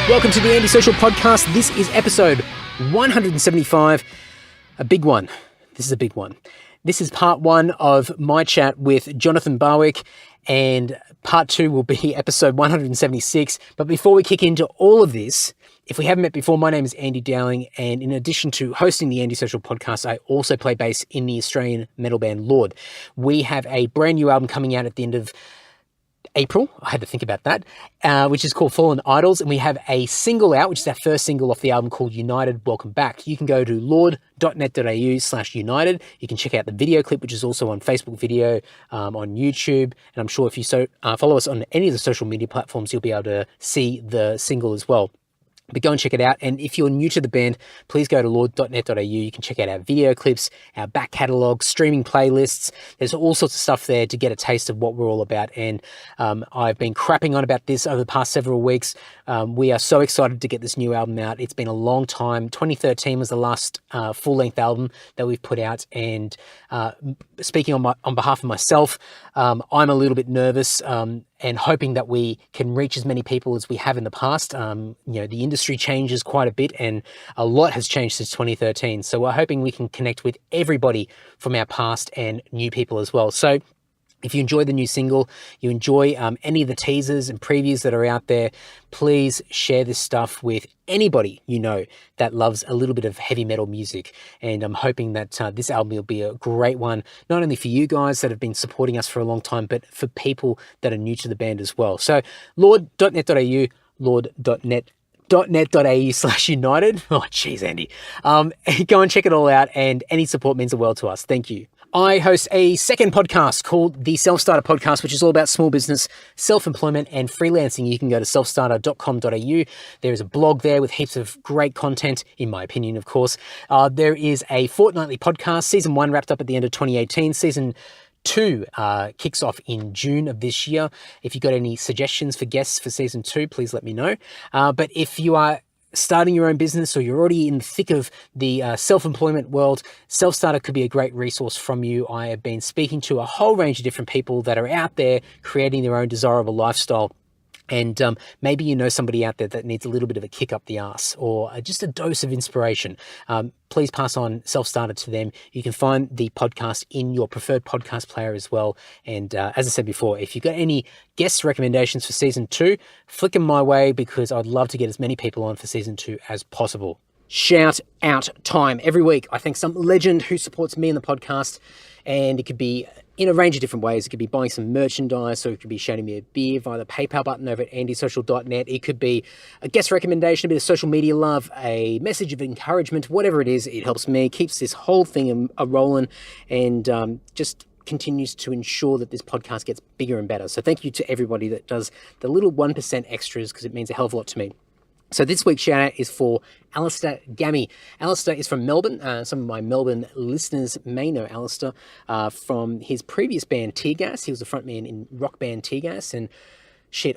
Welcome to the Antisocial Podcast. This is episode 175, a big one. This is a big one. This is part one of my chat with Jonathon Barwick, and part two will be episode 176. But before we kick into all of this, if we haven't met before, my name is Andy Dowling, and in addition to hosting the Antisocial Podcast, I also play bass in the Australian metal band Lord. We have a brand new album coming out at the end of April, I had to think about that, which is called Fallen Idols, and we have a single out, which is our first single off the album, called United, Welcome Back. You can go to lord.net.au/united. You can check out the video clip, which is also on Facebook video, on YouTube, and I'm sure if you follow us on any of the social media platforms, you'll be able to see the single as well. But go and check it out. And if you're new to the band, please go to lord.net.au. You can check out our video clips, our back catalogue, streaming playlists. There's all sorts of stuff there to get a taste of what we're all about. And I've been crapping on about this over the past several weeks. We are so excited to get this new album out. It's been a long time. 2013 was the last full-length album that we've put out. And speaking on behalf of myself, I'm a little bit nervous and hoping that we can reach as many people as we have in the past. The industry changes quite a bit, and a lot has changed since 2013. So we're hoping we can connect with everybody from our past and new people as well. So if you enjoy the new single, you enjoy any of the teasers and previews that are out there, please share this stuff with anybody you know that loves a little bit of heavy metal music. And I'm hoping that this album will be a great one, not only for you guys that have been supporting us for a long time, but for people that are new to the band as well. So lord.net.au, lord.net.au/united. Oh, geez, Andy. Go and check it all out, and any support means the world to us. Thank you. I host a second podcast called the Self-Starter Podcast, which is all about small business, self-employment, and freelancing. You can go to selfstarter.com.au. There is a blog there with heaps of great content, in my opinion, of course. There is a fortnightly podcast. Season 1 wrapped up at the end of 2018. Season 2 kicks off in June of this year. If you've got any suggestions for guests for Season 2, please let me know. But if you are starting your own business, or you're already in the thick of the self-employment world, Self-Starter could be a great resource from you. I have been speaking to a whole range of different people that are out there creating their own desirable lifestyle. And maybe you know somebody out there that needs a little bit of a kick up the arse, or just a dose of inspiration. Please pass on Self-Starter to them. You can find the podcast in your preferred podcast player as well. And as I said before, if you've got any guest recommendations for Season 2, flick them my way, because I'd love to get as many people on for Season 2 as possible. Shout out time. Every week, I thank some legend who supports me in the podcast, and it could be in a range of different ways. It could be buying some merchandise, or it could be shouting me a beer via the PayPal button over at andysocial.net. It could be a guest recommendation, a bit of social media love, a message of encouragement, whatever it is. It helps me, keeps this whole thing a-rolling, and just continues to ensure that this podcast gets bigger and better. So thank you to everybody that does the little 1% extras, because it means a hell of a lot to me. So this week's shout out is for Alistair Gammy. Alistair is from Melbourne. Some of my Melbourne listeners may know Alistair from his previous band Tear Gas. He was the frontman in rock band Tear Gas, and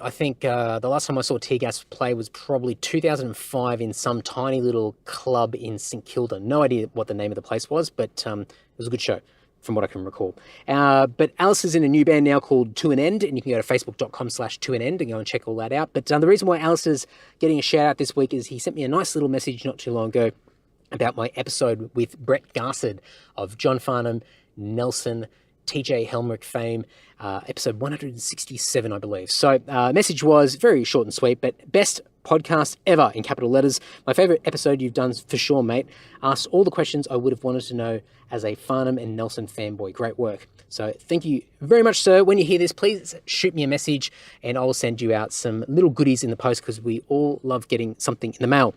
I think the last time I saw Tear Gas play was probably 2005 in some tiny little club in St Kilda. No idea what the name of the place was, but it was a good show from what I can recall. But Alice is in a new band now called To An End, and you can go to facebook.com/toanend and go and check all that out. But the reason why Alice is getting a shout out this week is he sent me a nice little message not too long ago about my episode with Brett Garsed of John Farnham, Nelson, TJ Helmrich fame, episode 167, I believe. So message was very short and sweet, but best podcast ever in capital letters. My favorite episode you've done for sure, mate. Asked all the questions I would have wanted to know as a Farnham and Nelson fanboy. Great work. So thank you very much, sir. When you hear this, please shoot me a message and I'll send you out some little goodies in the post, because we all love getting something in the mail.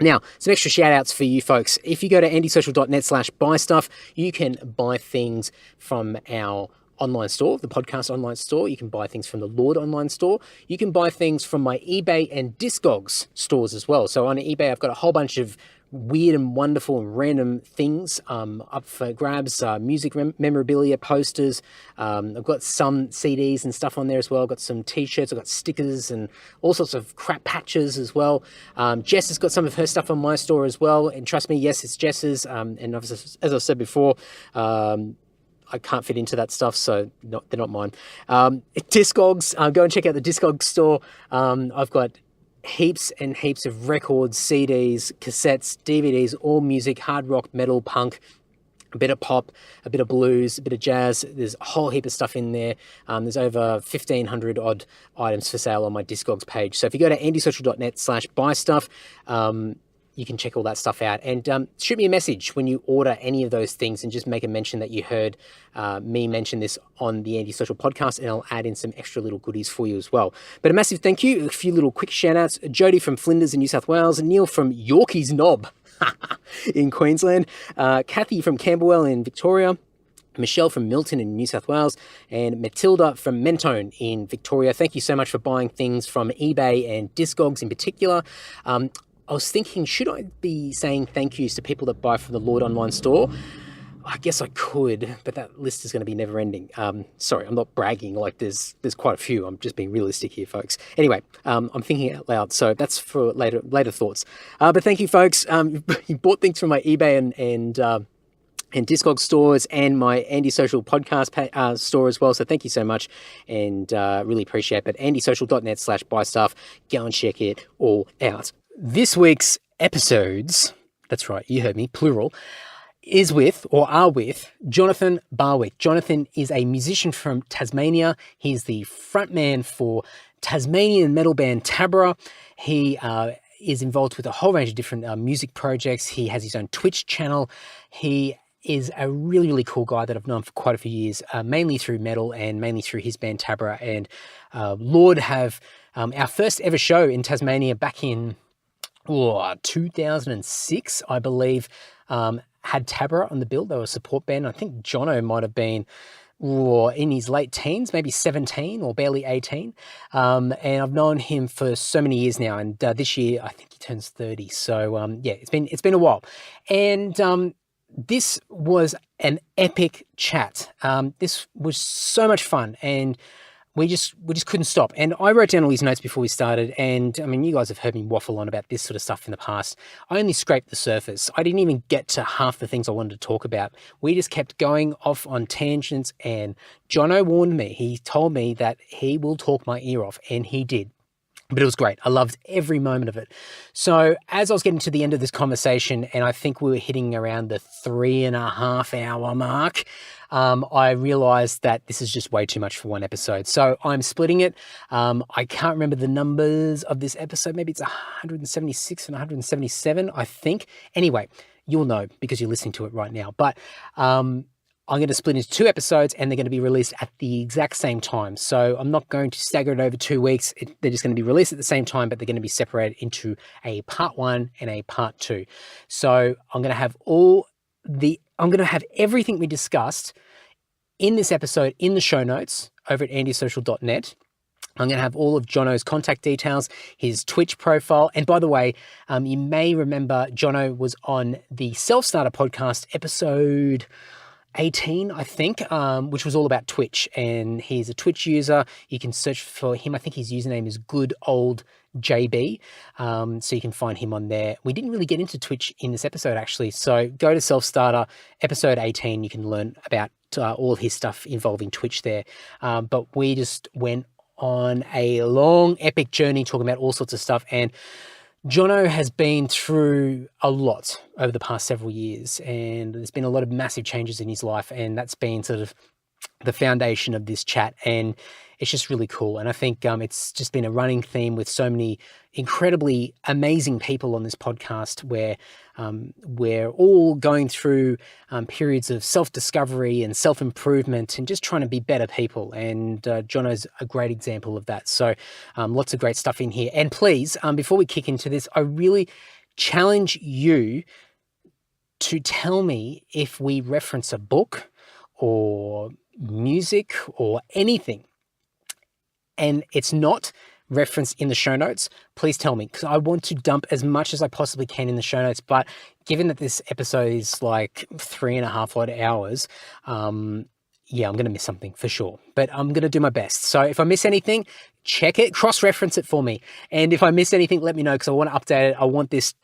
Now, some extra shout outs for you folks. If you go to andysocial.net/buy stuff, you can buy things from our online store, the podcast online store. You can buy things from the Lord online store. You can buy things from my eBay and Discogs stores as well. So on eBay, I've got a whole bunch of weird and wonderful and random things up for grabs, music memorabilia, posters. I've got some CDs and stuff on there as well. I've got some t-shirts, I've got stickers and all sorts of crap patches as well. Jess has got some of her stuff on my store as well, and trust me, yes, it's Jess's, and as I've said before, I can't fit into that stuff, so they're not mine. Discogs, go and check out the Discogs store. I've got heaps and heaps of records, CDs, cassettes, DVDs, all music, hard rock, metal, punk, a bit of pop, a bit of blues, a bit of jazz. There's a whole heap of stuff in there. There's over 1,500 odd items for sale on my Discogs page. So if you go to andysocial.net/buy stuff, you can check all that stuff out, and shoot me a message when you order any of those things, and just make a mention that you heard me mention this on the Antisocial podcast, and I'll add in some extra little goodies for you as well. But a massive thank you, a few little quick shout outs: Jody from Flinders in New South Wales, Neil from Yorkeys Knob in Queensland, Kathy from Camberwell in Victoria, Michelle from Milton in New South Wales, and Matilda from Mentone in Victoria. Thank you so much for buying things from eBay and Discogs in particular. I was thinking, should I be saying thank yous to people that buy from the Lord online store? I guess I could, but that list is going to be never ending. Sorry, I'm not bragging, like there's quite a few. I'm just being realistic here, folks. Anyway, I'm thinking out loud, so that's for later thoughts. But thank you, folks. You bought things from my eBay and Discogs stores and my Antisocial podcast store as well. So thank you so much, and really appreciate it. But andysocial.net/buy stuff. Go and check it all out. This week's episodes, that's right, you heard me, plural, are with Jonathon Barwick. Jonathon is a musician from Tasmania. He's the frontman for Tasmanian metal band Taberah. He is involved with a whole range of different music projects. He has his own Twitch channel. He is a really, really cool guy that I've known for quite a few years, mainly through metal and mainly through his band Taberah. And Lord have our first ever show in Tasmania back in 2006, I believe, had Taberah on the bill. They were a support band. I think Jono might have been in his late teens, maybe 17 or barely 18. And I've known him for so many years now. And this year, I think he turns 30. So yeah, it's been a while. And this was an epic chat. This was so much fun, and we just couldn't stop. And I wrote down all these notes before we started, and I mean, you guys have heard me waffle on about this sort of stuff in the past. I only scraped the surface. I didn't even get to half the things I wanted to talk about. We just kept going off on tangents, and Jono warned me. He told me that he will talk my ear off, and he did. But it was great. I loved every moment of it. So as I was getting to the end of this conversation, and I think we were hitting around the 3.5 hour mark, I realized that this is just way too much for one episode. So I'm splitting it. I can't remember the numbers of this episode. Maybe it's 176 and 177, I think. Anyway, you'll know because you're listening to it right now. But I'm going to split into 2 episodes, and they're going to be released at the exact same time. So I'm not going to stagger it over 2 weeks. They're just going to be released at the same time, but they're going to be separated into a part 1 and a part 2. So I'm going to have everything we discussed in this episode in the show notes over at andysocial.net. I'm going to have all of Jono's contact details, his Twitch profile. And by the way, you may remember Jono was on the Self-Starter podcast episode 18, I think, which was all about Twitch, and he's a Twitch user. You can search for him. I think his username is good old JB. So you can find him on there. We didn't really get into Twitch in this episode, actually. So go to Self-Starter episode 18. You can learn about all of his stuff involving Twitch there. But we just went on a long, epic journey talking about all sorts of stuff. And Jono has been through a lot over the past several years, and there's been a lot of massive changes in his life, and that's been sort of the foundation of this chat, and it's just really cool. And I think it's just been a running theme with so many incredibly amazing people on this podcast, where we're all going through periods of self-discovery and self-improvement and just trying to be better people. And Jono's a great example of that. So lots of great stuff in here. And please, before we kick into this, I really challenge you to tell me if we reference a book or music or anything, and it's not referenced in the show notes, please tell me, because I want to dump as much as I possibly can in the show notes. But given that this episode is like 3.5 odd hours, yeah, I'm going to miss something for sure, but I'm going to do my best. So if I miss anything, check it, cross-reference it for me. And if I miss anything, let me know, because I want to update it. I want this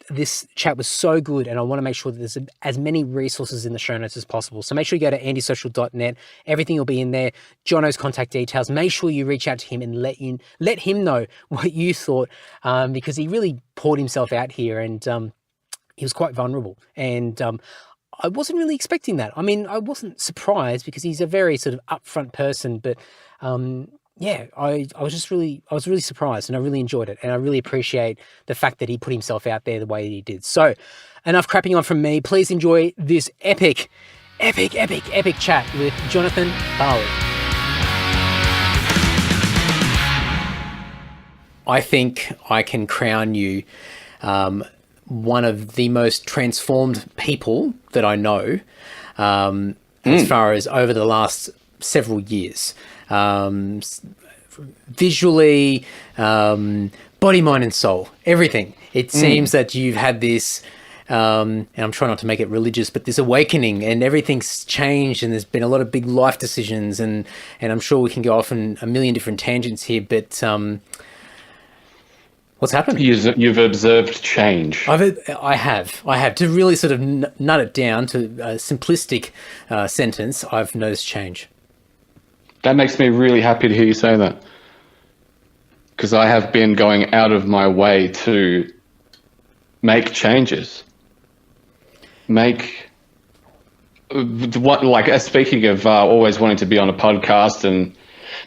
chat was so good, and I want to make sure that there's as many resources in the show notes as possible. So make sure you go to andysocial.net. Everything will be in there. Jono's contact details. Make sure you reach out to him and let him know what you thought, because he really poured himself out here, and he was quite vulnerable. And I wasn't really expecting that. I mean, I wasn't surprised because he's a very sort of upfront person, but yeah, I was really surprised, and I really enjoyed it, and I really appreciate the fact that he put himself out there the way he did. So, enough crapping on from me. Please enjoy this epic chat with Jonathon Barwick. I think I can crown you one of the most transformed people that I know, as far as over the last several years. Visually, body, mind and soul, everything. It seems that you've had this, and I'm trying not to make it religious, but this awakening, and everything's changed, and there's been a lot of big life decisions, and I'm sure we can go off on a million different tangents here, but what's happened? You've observed change. I have. To really sort of nut it down to a simplistic sentence, I've noticed change. That makes me really happy to hear you say that, because I have been going out of my way to make changes. Speaking of always wanting to be on a podcast and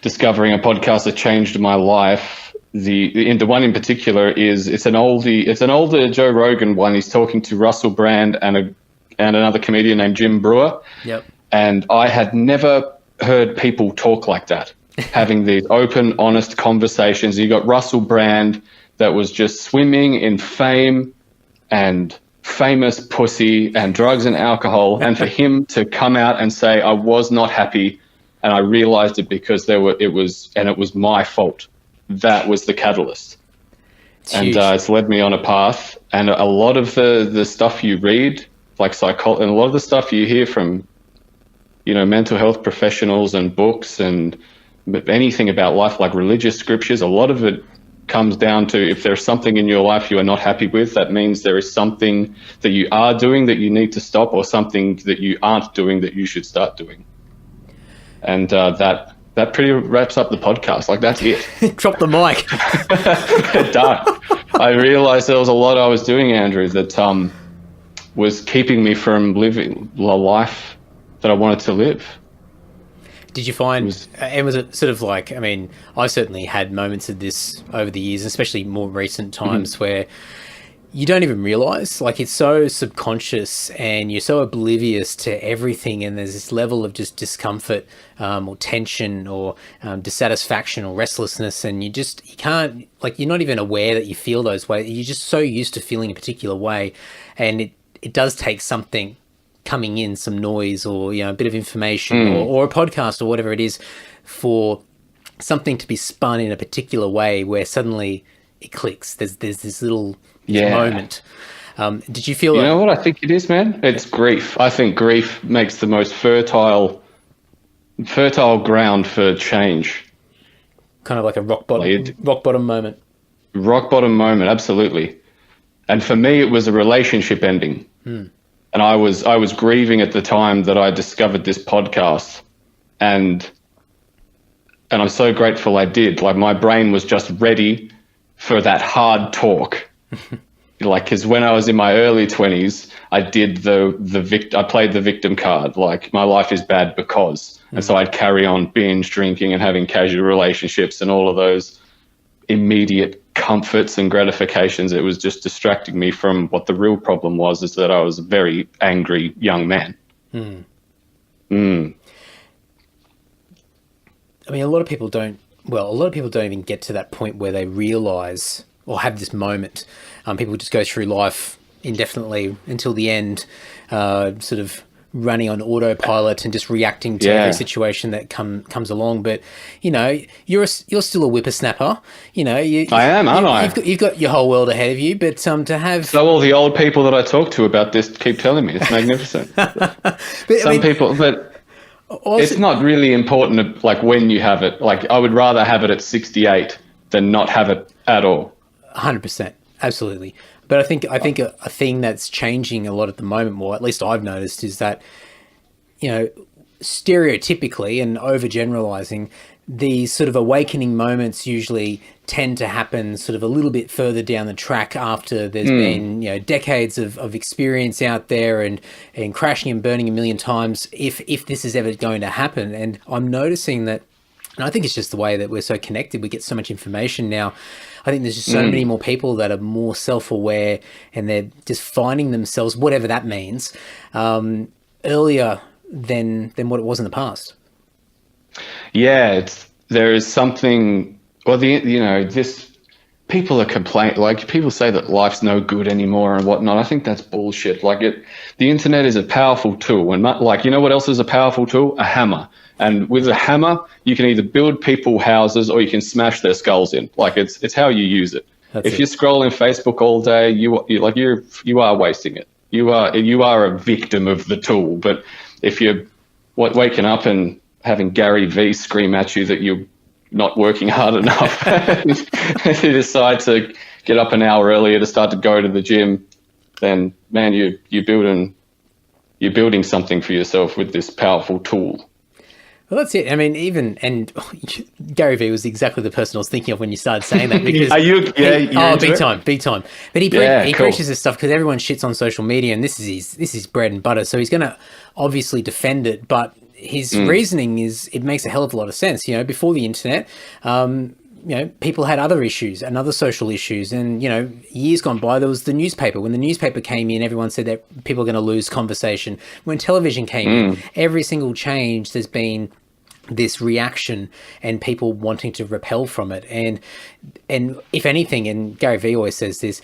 discovering a podcast that changed my life, the one in particular it's an older Joe Rogan one. He's talking to Russell Brand and another comedian named Jim Brewer. Yep. And I had never heard people talk like that, having these open, honest conversations. You got Russell Brand that was just swimming in fame and famous pussy and drugs and alcohol, and for him to come out and say, I was not happy, and I realized it because it was my fault. That was the catalyst. And it's led me on a path. And a lot of the stuff you read, like psychology, and a lot of the stuff you hear from, mental health professionals and books and anything about life, like religious scriptures, a lot of it comes down to, if there's something in your life you are not happy with, that means there is something that you are doing that you need to stop, or something that you aren't doing that you should start doing. And that pretty wraps up the podcast. Like, that's it. Drop the mic. Done. I realized there was a lot I was doing, Andrew, that was keeping me from living the life that I wanted to live. Did you find, and was it sort of like, I mean, I certainly had moments of this over the years, especially more recent times, where you don't even realize, like, it's so subconscious and you're so oblivious to everything, and there's this level of just discomfort or tension or dissatisfaction or restlessness, and you can't, like, you're not even aware that you feel those ways. You're just so used to feeling a particular way, and it does take something coming in, some noise or a bit of information or a podcast or whatever it is, for something to be spun in a particular way where suddenly it clicks. There's this little moment. Did you feel you know what I think it is, man? It's grief. I think grief makes the most fertile ground for change. Kind of like a rock bottom moment. Rock bottom moment, absolutely. And for me, it was a relationship ending. And I was grieving at the time that I discovered this podcast, and I'm so grateful I did. Like, my brain was just ready for that hard talk. Like, because when I was in my early 20s, I did I played the victim card. Like, my life is bad because, and so I'd carry on binge drinking and having casual relationships and all of those immediate comforts and gratifications. It was just distracting me from what the real problem was, is that I was a very angry young man. I mean, a lot of people don't even get to that point where they realize or have this moment. People just go through life indefinitely until the end, sort of running on autopilot and just reacting to every situation that comes along. But you're still a whippersnapper. I am, aren't I? You've got your whole world ahead of you. But to have all the old people that I talk to about this keep telling me it's magnificent. Also, it's not really important, like when you have it. Like I would rather have it at 68 than not have it at all. 100%, absolutely. But I think a thing that's changing a lot at the moment, or at least I've noticed, is that, you know, stereotypically and overgeneralizing, these sort of awakening moments usually tend to happen sort of a little bit further down the track after there's been, you know, decades of experience out there and crashing and burning a million times, if this is ever going to happen. And I'm noticing that, and I think it's just the way that we're so connected, we get so much information now. I think there's just so many more people that are more self-aware, and they're just finding themselves, whatever that means, earlier than what it was in the past. Yeah, there is something. Well, people are complaining. Like people say that life's no good anymore and whatnot. I think that's bullshit. Like the internet is a powerful tool, and you know what else is a powerful tool? A hammer. And with a hammer, you can either build people houses or you can smash their skulls in. Like it's how you use it. If you're scrolling Facebook all day, you are wasting it. You are a victim of the tool. But if you're waking up and having Gary V scream at you that you're not working hard enough, if you decide to get up an hour earlier to start to go to the gym, then man, you're building something for yourself with this powerful tool. Well, that's it. I mean, Gary Vee was exactly the person I was thinking of when you started saying that. Because big time. But he preaches this stuff because everyone shits on social media, and this is his bread and butter. So he's going to obviously defend it, but his reasoning it makes a hell of a lot of sense. You know, before the internet, you know, people had other issues and other social issues, and, you know, years gone by, there was the newspaper. When the newspaper came in, everyone said that people are going to lose conversation. When television came in, every single change, there's been this reaction and people wanting to repel from it. And if anything, and Gary Vee always says this,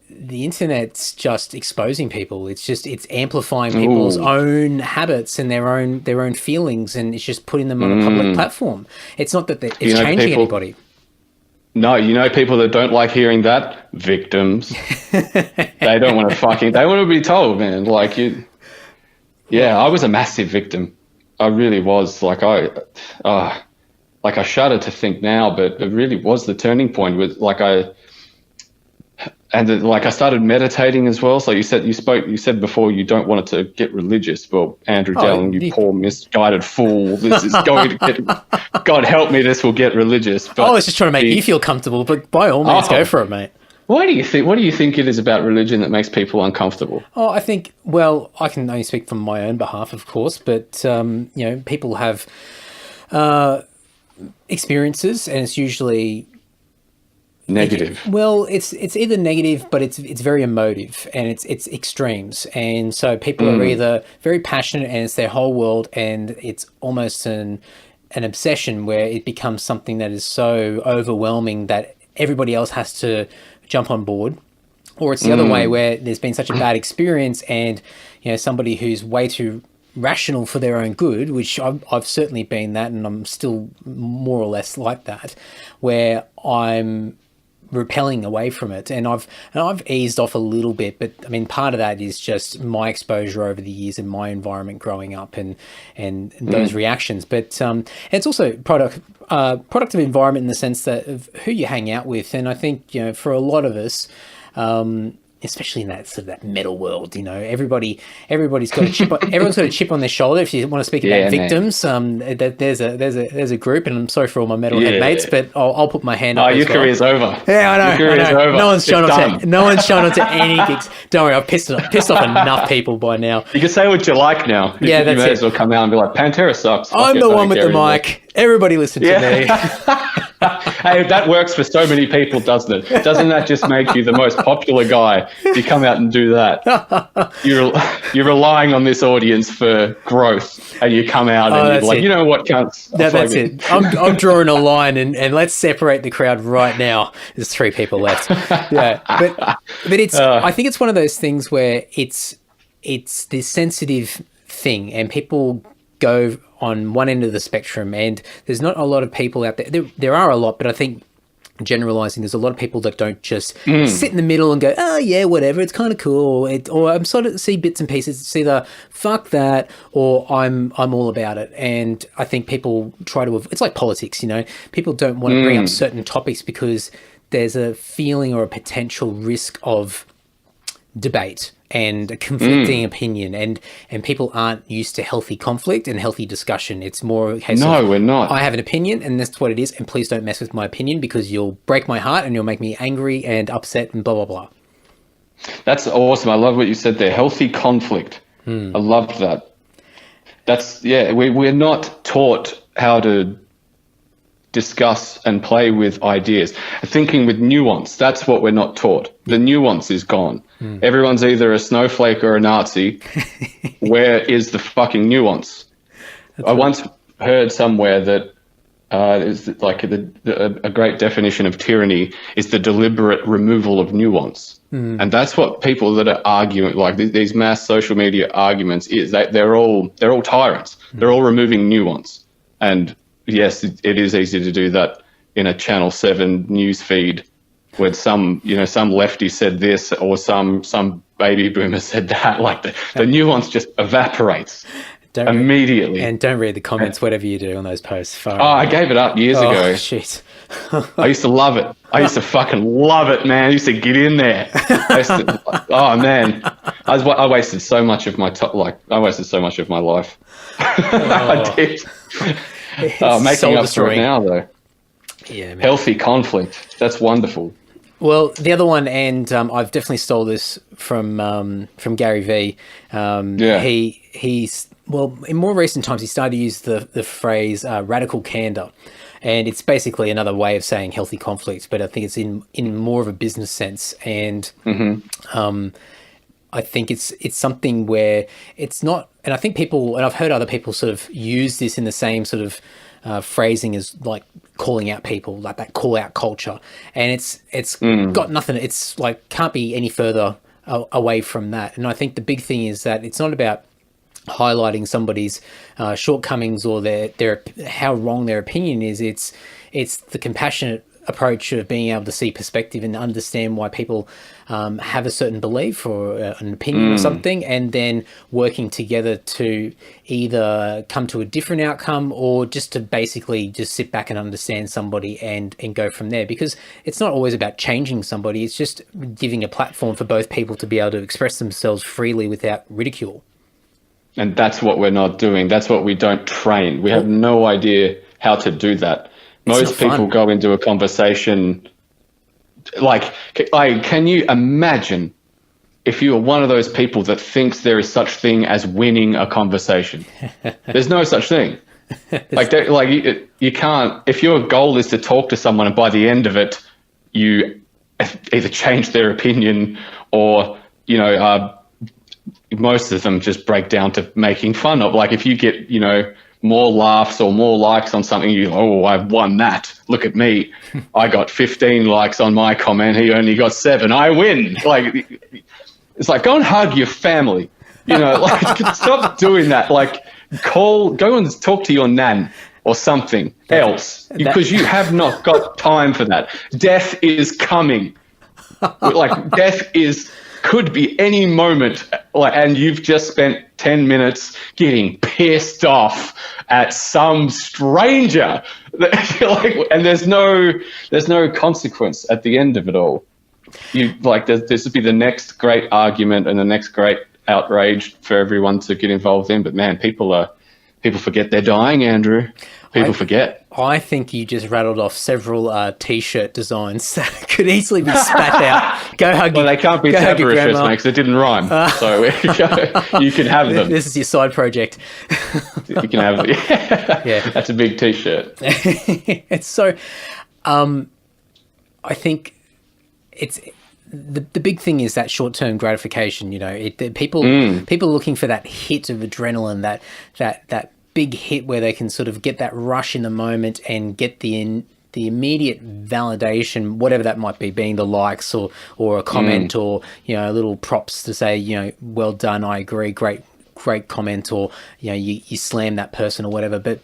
the internet's just exposing people. It's amplifying people's own habits and their own feelings, and it's just putting them on a public platform. It's not that it's changing anybody. No, you know people that don't like hearing that? Victims. They don't want to be told, man. Like I was a massive victim. I really was. I shudder to think now, but it really was the turning point with I started meditating as well. So you said before you don't want it to get religious. Well, Andrew Dallin, you poor misguided fool. This is going to get, God help me, this will get religious. But I was just trying to make you feel comfortable, but by all means, go for it, mate. What do you think it is about religion that makes people uncomfortable? Oh, I think, well, I can only speak from my own behalf, of course, but, you know, people have experiences, and it's usually negative. Well, it's either negative, but it's very emotive, and it's extremes. And so people are either very passionate and it's their whole world, and it's almost an obsession where it becomes something that is so overwhelming that everybody else has to jump on board. Or it's the other way, where there's been such a bad experience, and, you know, somebody who's way too rational for their own good, which I've certainly been that, and I'm still more or less like that, where I'm repelling away from it, and I've eased off a little bit, but I mean, part of that is just my exposure over the years and my environment growing up, and those reactions. But it's also product of environment, in the sense that of who you hang out with. And I think, you know, for a lot of us, especially in that sort of that metal world, you know, everybody's got a chip. Everyone's got a chip on their shoulder. If you want to speak about victims, there's a group, and I'm sorry for all my metalhead mates, but I'll put my hand up. Your career's over. Yeah, I know. Your career's over. No one's shown onto any gigs. Don't worry, I've pissed off enough people by now. You can say what you like now. Yeah, you may as well come out and be like, Pantera sucks. I'm the one with the mic. Everybody listen to me. Hey, that works for so many people, doesn't it? Doesn't that just make you the most popular guy? You come out and do that. You're relying on this audience for growth, and you come out and you're like, you know what, cunts? That's it. I'm drawing a line, and let's separate the crowd right now. There's 3 people left. Yeah, but it's. I think it's one of those things where it's this sensitive thing, and people go on one end of the spectrum, and there's not a lot of people out there. There are a lot, but I think generalizing. There's a lot of people that don't just sit in the middle and go, oh yeah, whatever, it's kind of cool. Or I'm sort of see bits and pieces. It's either fuck that or I'm all about it. And I think people try to, it's like politics, you know, people don't want to bring up certain topics because there's a feeling or a potential risk of debate and a conflicting opinion, and people aren't used to healthy conflict and healthy discussion. It's more a case of, we're not. I have an opinion and that's what it is, and please don't mess with my opinion because you'll break my heart and you'll make me angry and upset and blah blah blah. That's awesome. I love what you said there. Healthy conflict. I loved that. We're not taught how to discuss and play with ideas. Thinking with nuance, that's what we're not taught. The nuance is gone. Everyone's either a snowflake or a Nazi. Where is the fucking nuance? I once heard somewhere that is like a great definition of tyranny is the deliberate removal of nuance. And that's what people that are arguing, like these mass social media arguments, is that they're all tyrants. They're all removing nuance. And yes, it is easy to do that in a Channel 7 news feed when some lefty said this or some baby boomer said that. Like the nuance just evaporates immediately. And don't read the comments, whatever you do on those posts. I gave it up years ago. Oh, shit. I used to love it. I used to fucking love it, man. I used to get in there. Oh, man. I wasted so much of my I wasted so much of my life. I did. Making up for it now, though. Yeah, man. Healthy conflict. That's wonderful. Well, the other one, and I've definitely stole this from Gary Vee. He's in more recent times he started to use the phrase radical candor, and it's basically another way of saying healthy conflict, but I think it's in more of a business sense. And I think it's something where it's not, and I think people, and I've heard other people sort of use this in the same sort of phrasing as like calling out people, like that call out culture, and it's got nothing. It's like can't be any further away from that. And I think the big thing is that it's not about highlighting somebody's shortcomings or their how wrong their opinion is. It's the compassionate approach of being able to see perspective and understand why people have a certain belief or an opinion or something, and then working together to either come to a different outcome or just to basically just sit back and understand somebody and go from there. Because it's not always about changing somebody, it's just giving a platform for both people to be able to express themselves freely without ridicule. And that's what we're not doing. That's what we don't train. We have no idea how to do that. Most people go into a conversation like, can you imagine if you are one of those people that thinks there is such thing as winning a conversation? There's no such thing. You can't. If your goal is to talk to someone and by the end of it, you either change their opinion or most of them just break down to making fun of. Like if you get more laughs or more likes on something, I've won that. Look at me. I got 15 likes on my comment. He only got 7. I win. Like, it's like, go and hug your family. Stop doing that. Like, go and talk to your nan or something else because you have not got time for that. Death is coming. Death could be any moment, and you've just spent 10 minutes getting pissed off at some stranger, and there's no consequence at the end of it all. This would be the next great argument and the next great outrage for everyone to get involved in. But man, people forget they're dying, Andrew. People forget. I think you just rattled off several T-shirt designs that could easily be spat out. Go hug. Well, they can't be Taberah shirts, mate, because it didn't rhyme. So you can have them. This is your side project. You can have it. Yeah. That's a big T-shirt. It's so. I think it's the big thing is that short-term gratification. People are looking for that hit of adrenaline, that big hit where they can sort of get that rush in the moment and get the immediate validation, whatever that might be, being the likes or a comment or little props to say well done, I agree, great comment, or you slam that person or whatever. But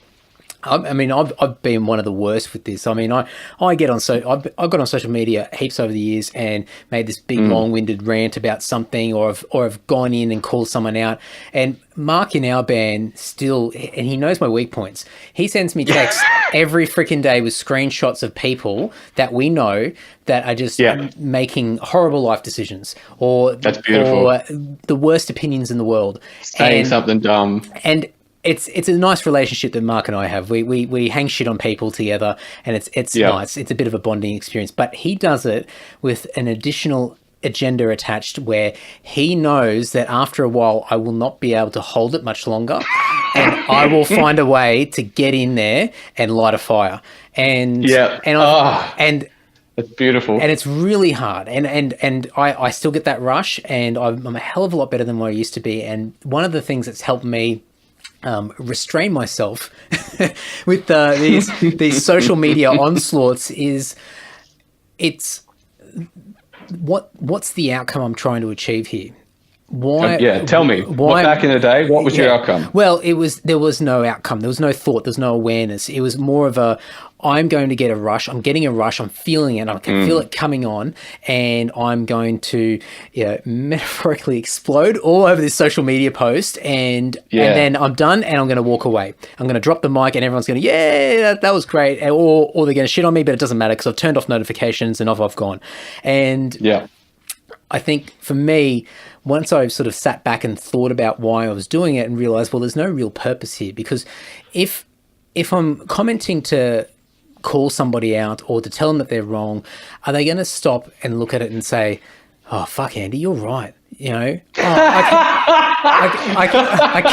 I mean, I've been one of the worst with this. I mean, I get on I've got on social media heaps over the years and made this big long-winded rant about something, or I've gone in and called someone out. And Mark in our band still, and he knows my weak points. He sends me texts every freaking day with screenshots of people that we know that are just making horrible life decisions, or that's beautiful, or the worst opinions in the world, saying something dumb. And it's a nice relationship that Mark and I have. We hang shit on people together, and it's nice. It's a bit of a bonding experience. But he does it with an additional agenda attached, where he knows that after a while I will not be able to hold it much longer, and I will find a way to get in there and light a fire. And and it's beautiful, and it's really hard. And I still get that rush, and I'm a hell of a lot better than what I used to be. And one of the things that's helped me restrain myself with these social media onslaughts is what's the outcome I'm trying to achieve here? Why? Tell me. Why back in the day? What was your outcome? Well, there was no outcome. There was no thought. There's no awareness. It was more of I'm going to get a rush. I'm getting a rush. I'm feeling it. I can feel it coming on, and I'm going to metaphorically explode all over this social media post, and then I'm done, and I'm going to walk away. I'm going to drop the mic, and everyone's going to that was great, or they're going to shit on me, but it doesn't matter because I've turned off notifications and off I've gone. And I think for me, once I've sort of sat back and thought about why I was doing it and realized, well, there's no real purpose here, because if I'm commenting to call somebody out or to tell them that they're wrong, are they going to stop and look at it and say, oh, fuck, Andy, you're right. I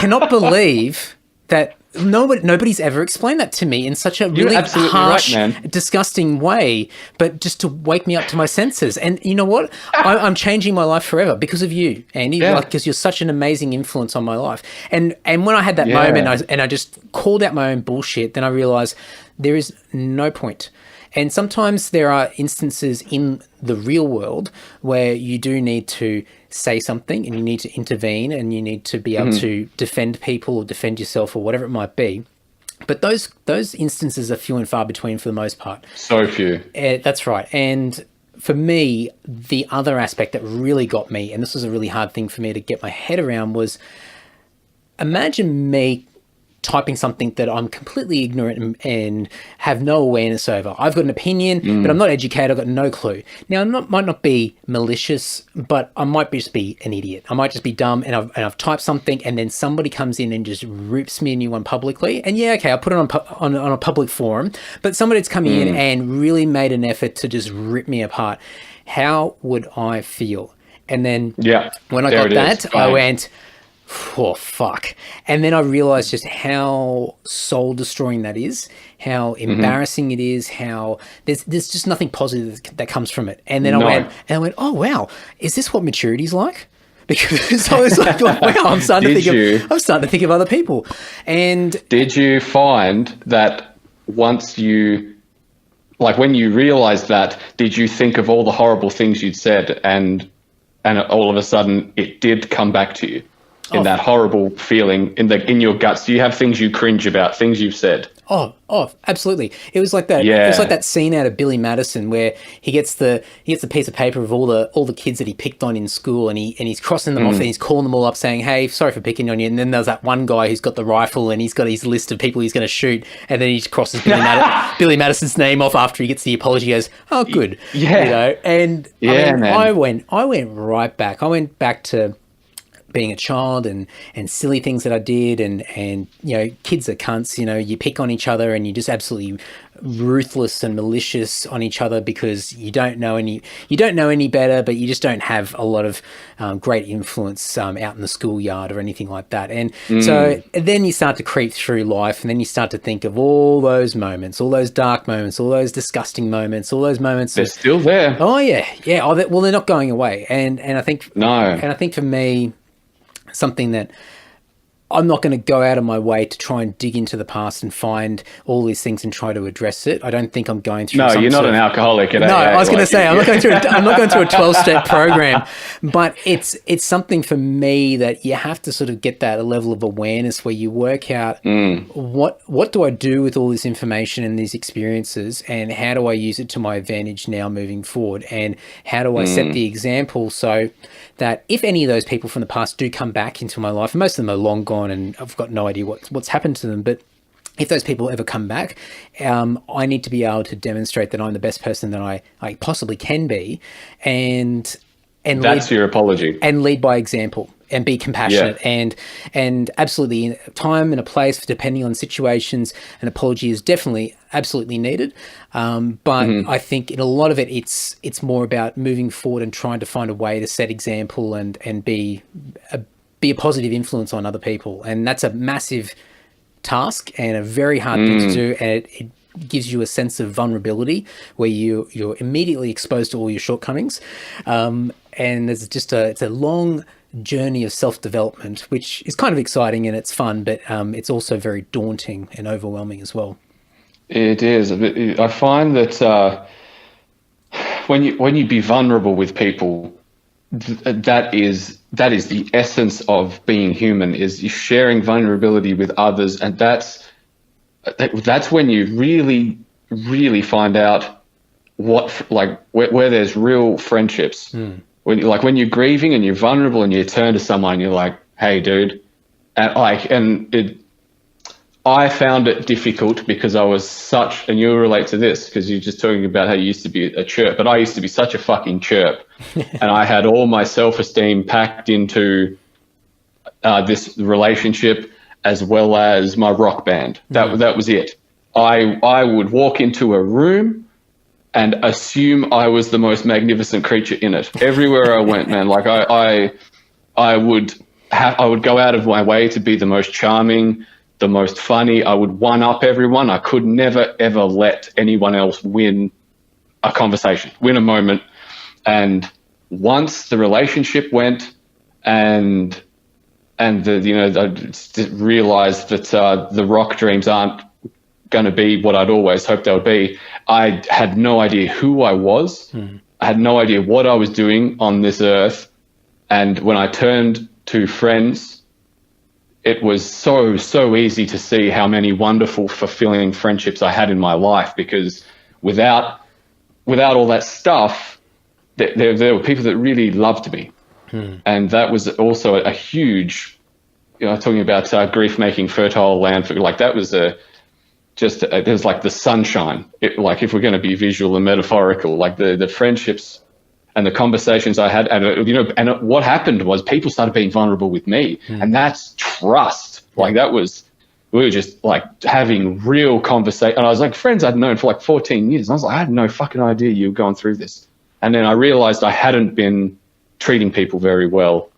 cannot believe that nobody's ever explained that to me in such a really harsh, disgusting way, but just to wake me up to my senses. And you know what? I'm changing my life forever because of you, Andy, because you're such an amazing influence on my life. And when I had that moment I just called out my own bullshit, then I realized there is no point. And sometimes there are instances in the real world where you do need to say something, and you need to intervene, and you need to be able to defend people or defend yourself or whatever it might be. But those instances are few and far between for the most part. So few. That's right. And for me, the other aspect that really got me, and this was a really hard thing for me to get my head around, was imagine me typing something that I'm completely ignorant and have no awareness over. I've got an opinion, but I'm not educated. I've got no clue. Now, might not be malicious, but I might just be an idiot. I might just be dumb, and I've typed something, and then somebody comes in and just rips me a new one publicly. And I'll put it on a public forum, but somebody's come in and really made an effort to just rip me apart. How would I feel? And then when I got that, I went, oh, fuck. And then I realized just how soul destroying that is, how embarrassing it is, how there's just nothing positive that comes from it. And then I went, oh, wow, is this what maturity is like? Because I was like, wow, I'm starting to think of other people. And did you find that once you, like when you realized that, did you think of all the horrible things you'd said, and all of a sudden it did come back to you? In that horrible feeling in your guts, do you have things you cringe about, things you've said? Oh, absolutely. It was like that. Yeah. It was like that scene out of Billy Madison where he gets the piece of paper of all the kids that he picked on in school, and he's crossing them off, and he's calling them all up saying, "Hey, sorry for picking on you." And then there's that one guy who's got the rifle, and he's got his list of people he's going to shoot, and then he just crosses Billy Madison's name off after he gets the apology. He goes, "Oh, good." Yeah. And man. I went right back. I went back to being a child and silly things that I did, and kids are cunts. You pick on each other, and you're just absolutely ruthless and malicious on each other because you don't know any better, but you just don't have a lot of great influence out in the schoolyard or anything like that. And so then you start to creep through life, and then you start to think of all those moments, all those dark moments, all those disgusting moments, all those moments. They're still there. Oh yeah. Well, they're not going away. And I think no. And I think for me, something that I'm not going to go out of my way to try and dig into the past and find all these things and try to address it. I don't think I'm going through. No, you're not an alcoholic. No, I was going to say I'm not going through. I'm not going through a 12-step program, but it's something for me that you have to sort of get that level of awareness where you work out what do I do with all this information and these experiences, and how do I use it to my advantage now moving forward, and how do I set the example so that if any of those people from the past do come back into my life, and most of them are long gone and I've got no idea what's happened to them, but if those people ever come back, I need to be able to demonstrate that I'm the best person that I possibly can be, and that's your apology, and lead by example and be compassionate, and absolutely in time and a place depending on situations, an apology is definitely absolutely needed. But I think in a lot of it, it's more about moving forward and trying to find a way to set example and be a positive influence on other people. And that's a massive task and a very hard thing to do. And it gives you a sense of vulnerability where you're immediately exposed to all your shortcomings. And there's just it's a long journey of self-development, which is kind of exciting and it's fun, but it's also very daunting and overwhelming as well. It is. I find that when you be vulnerable with people, that is the essence of being human, is sharing vulnerability with others, and that's when you really find out where there's real friendships. When you're grieving and you're vulnerable and you turn to someone and you're like, hey dude, I found it difficult because I was and you'll relate to this because you're just talking about how you used to be a chirp, but I used to be such a fucking chirp. And I had all my self-esteem packed into this relationship as well as my rock band. That was it. I would walk into a room and assume I was the most magnificent creature in it. Everywhere I went, man, like I would go out of my way to be the most charming, the most funny. I would one-up everyone. I could never, ever let anyone else win a conversation, win a moment. And once the relationship went and I realized that the rock dreams aren't going to be what I'd always hoped they would be, I had no idea who I was. I had no idea what I was doing on this earth. And when I turned to friends, it was so easy to see how many wonderful, fulfilling friendships I had in my life, because without all that stuff, there were people that really loved me. And that was also a huge, talking about grief making fertile land, that was there's like the sunshine. If we're going to be visual and metaphorical, like the friendships and the conversations I had, and what happened was people started being vulnerable with me, and that's trust. We were just like having real conversation. And I was like, friends I'd known for like 14 years. And I was like, I had no fucking idea you were going through this. And then I realized I hadn't been treating people very well.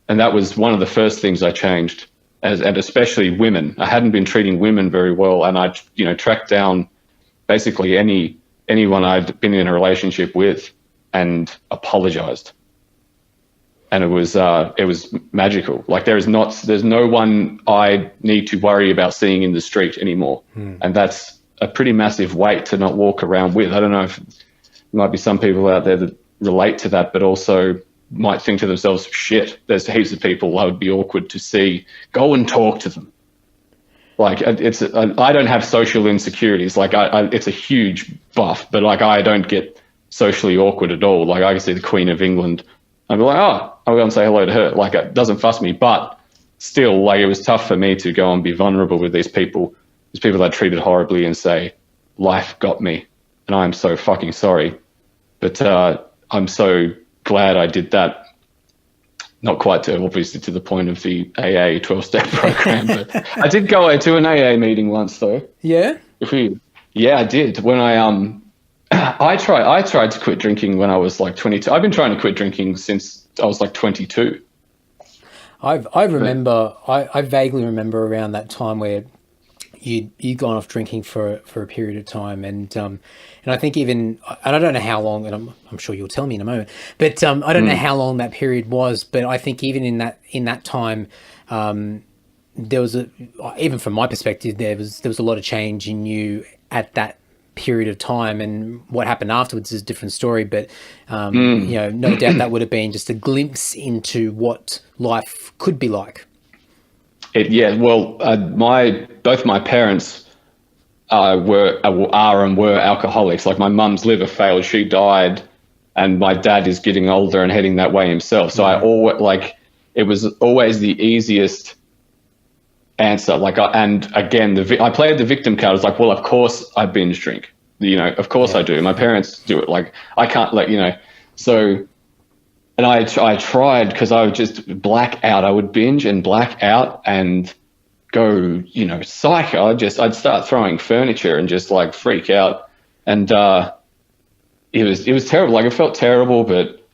And that was one of the first things I changed, and especially women. I hadn't been treating women very well. And I, tracked down basically anyone I'd been in a relationship with and apologized. And it was magical. Like there's no one I need to worry about seeing in the street anymore. And that's a pretty massive weight to not walk around with. I don't know if there might be some people out there that relate to that, but also might think to themselves, shit, there's heaps of people I would be awkward to see. Go and talk to them. Like I don't have social insecurities. Like it's a huge buff, but like I don't get socially awkward at all. Like I can see the Queen of England, I'd be like, oh, I'll go and say hello to her. Like it doesn't fuss me, but still, like it was tough for me to go and be vulnerable with these people that I treated horribly, and say, life got me, and I'm so fucking sorry. But I'm so glad I did that. Not quite obviously to the point of the AA 12-step program, but I did go to an AA meeting once though. Yeah? Yeah, I did. When I tried to quit drinking when I was like 22. I've been trying to quit drinking since I was like 22. I vaguely remember around that time where you'd gone off drinking for a period of time, and I think even, and I don't know how long, and I'm sure you'll tell me in a moment, but I don't know how long that period was, but I think even in that time, there was even from my perspective, there was a lot of change in you at that period of time, and what happened afterwards is a different story. But no doubt that would have been just a glimpse into what life could be like. Both my parents are and were alcoholics. Like my mum's liver failed, she died, and my dad is getting older and heading that way himself. So it was always the easiest answer. I played the victim card. I was like, well, of course I binge drink. Of course I do. My parents do it. Like I can't so. And I tried, because I would just black out. I would binge and black out and go, psycho. I'd start throwing furniture and just like freak out. And it was terrible. Like, it felt terrible, but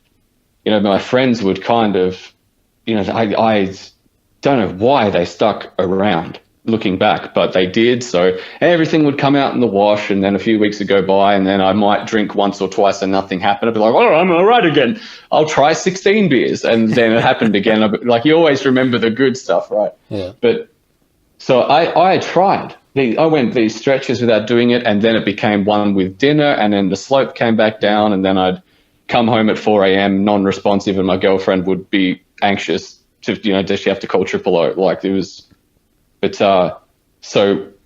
my friends would kind of, I don't know why they stuck around looking back, but they did. So everything would come out in the wash, and then a few weeks would go by, and then I might drink once or twice and nothing happened. I'd be like, oh, I'm all right again. I'll try 16 beers. And then it happened again. Like, you always remember the good stuff, right? Yeah. But so I tried. I went these stretches without doing it, and then it became one with dinner, and then the slope came back down, and then I'd come home at 4 a.m. non-responsive, and my girlfriend would be anxious to, does she have to call triple O? Like, it was... But so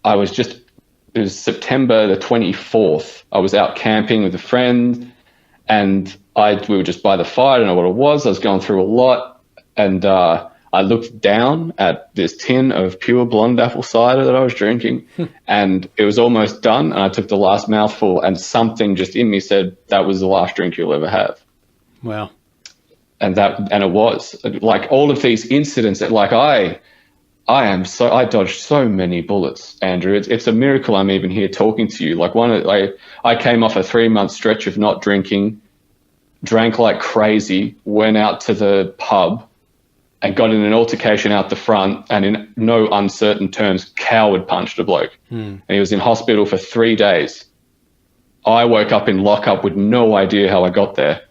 it was September the 24th. I was out camping with a friend, and we were just by the fire. I don't know what it was. I was going through a lot, and I looked down at this tin of pure blonde apple cider that I was drinking, and it was almost done. And I took the last mouthful, and something just in me said, that was the last drink you'll ever have. Wow. And it was like all of these incidents that, like, I dodged so many bullets, Andrew. It's a miracle I'm even here talking to you. Like, I came off a 3-month stretch of not drinking, drank like crazy, went out to the pub and got in an altercation out the front, and in no uncertain terms, coward punched a bloke. And he was in hospital for 3 days. I woke up in lockup with no idea how I got there.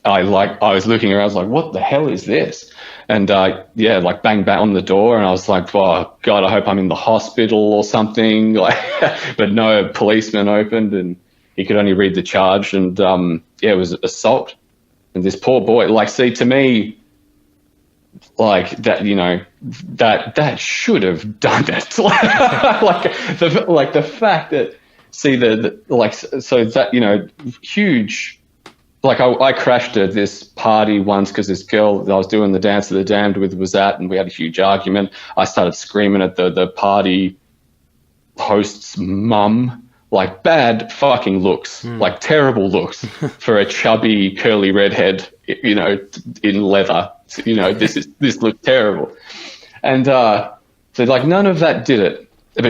I was looking around, I was like, what the hell is this? And bang bang on the door, and I was like, oh God, I hope I'm in the hospital or something. But no, a policeman opened, and he could only read the charge, and it was assault. And this poor boy, to me, like that, that should have done it. The fact that, huge. Like, I crashed at this party once because this girl that I was doing the Dance of the Damned with was at, and we had a huge argument. I started screaming at the party host's mum, like, bad fucking looks, like terrible looks for a chubby, curly redhead, in leather. This looked terrible. And so, like, none of that did it. But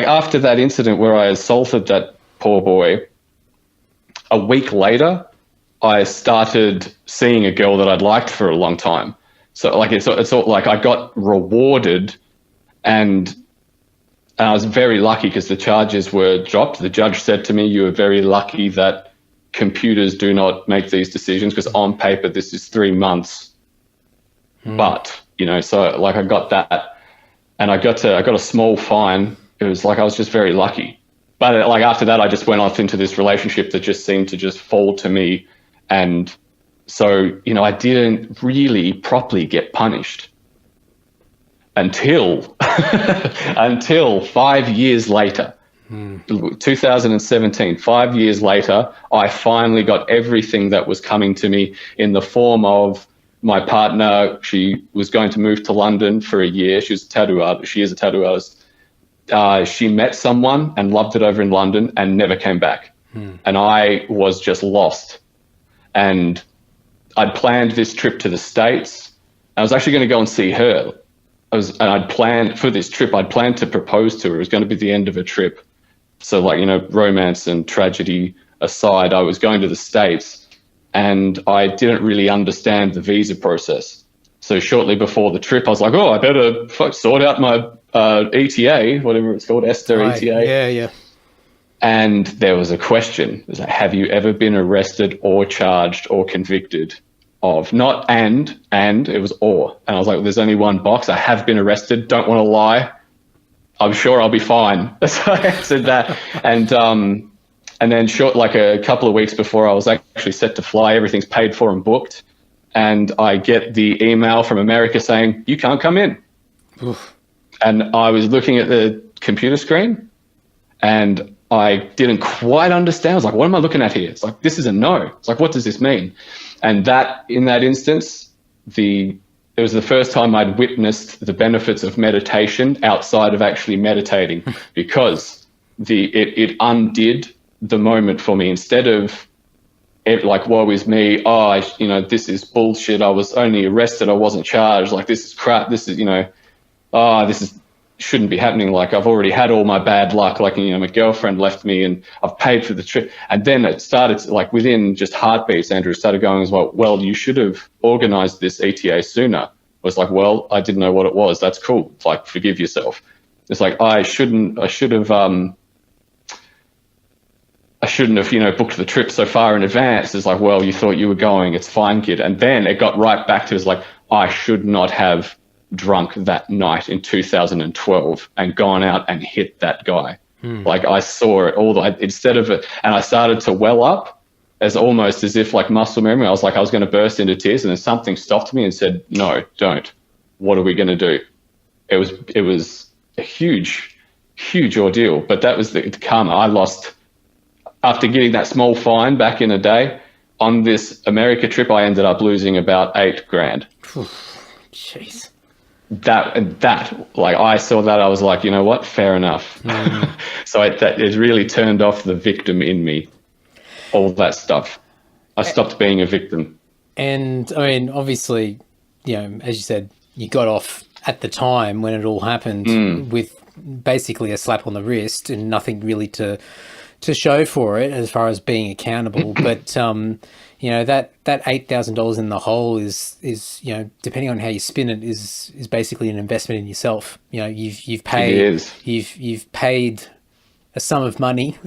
after that incident where I assaulted that poor boy, a week later, I started seeing a girl that I'd liked for a long time. So it's all like I got rewarded, and I was very lucky because the charges were dropped. The judge said to me, you were very lucky that computers do not make these decisions, because on paper this is 3 months. But, so like I got that, and I got a small fine. It was like I was just very lucky. But like after that, I just went off into this relationship that just seemed to just fall to me. And so, I didn't really properly get punished until 5 years later, 2017, 5 years later, I finally got everything that was coming to me in the form of my partner. She was going to move to London for a year. She is a tattoo artist. She met someone and loved it over in London and never came back. And I was just lost. And I'd planned this trip to the States. I was actually going to go and see her. I'd planned for this trip, I'd planned to propose to her. It was going to be the end of a trip. So romance and tragedy aside, I was going to the States, and I didn't really understand the visa process. So shortly before the trip, I was like, I better sort out my ETA, whatever it's called, ETA. Yeah. And there was a question. It was like, have you ever been arrested or charged or convicted of, not and it was or. And I was like, well, there's only one box. I have been arrested. Don't want to lie. I'm sure I'll be fine. So I answered that. And then like a couple of weeks before I was actually set to fly, everything's paid for and booked. And I get the email from America saying, you can't come in. Oof. And I was looking at the computer screen and I didn't quite understand. I was like, what am I looking at here? It's like, this is a no. It's like, what does this mean? And that, in that instance, it was the first time I'd witnessed the benefits of meditation outside of actually meditating, because it undid the moment for me. Instead of it like, woe is me, this is bullshit, I was only arrested, I wasn't charged, like this is crap, this is, shouldn't be happening, like I've already had all my bad luck, like, my girlfriend left me and I've paid for the trip. And then it started to, like, within just heartbeats, Andrew started going as well, you should have organized this ETA sooner. I was like, well, I didn't know what it was. That's cool. It's like, forgive yourself. It's like, I shouldn't have booked the trip so far in advance. It's like, well, you thought you were going, it's fine, kid. And then it got right back to, it's like, I should not have drunk that night in 2012 and gone out and hit that guy. Like, I saw it all instead of it, and I started to well up as almost as if like muscle memory. I was like, I was going to burst into tears, and then something stopped me and said, no, don't. What are we going to do? It was a huge ordeal, but that was the karma. I lost after getting that small fine back in a day. On this America trip, I ended up losing about $8,000. Jeez. That like, I saw that, I was like, you know what, fair enough. So it really turned off the victim in me, all that stuff. I stopped being a victim. And I mean, obviously, as you said, you got off at the time when it all happened with basically a slap on the wrist and nothing really to show for it as far as being accountable. But that $8,000 in the hole is depending on how you spin it, is basically an investment in yourself. You've paid you've paid a sum of money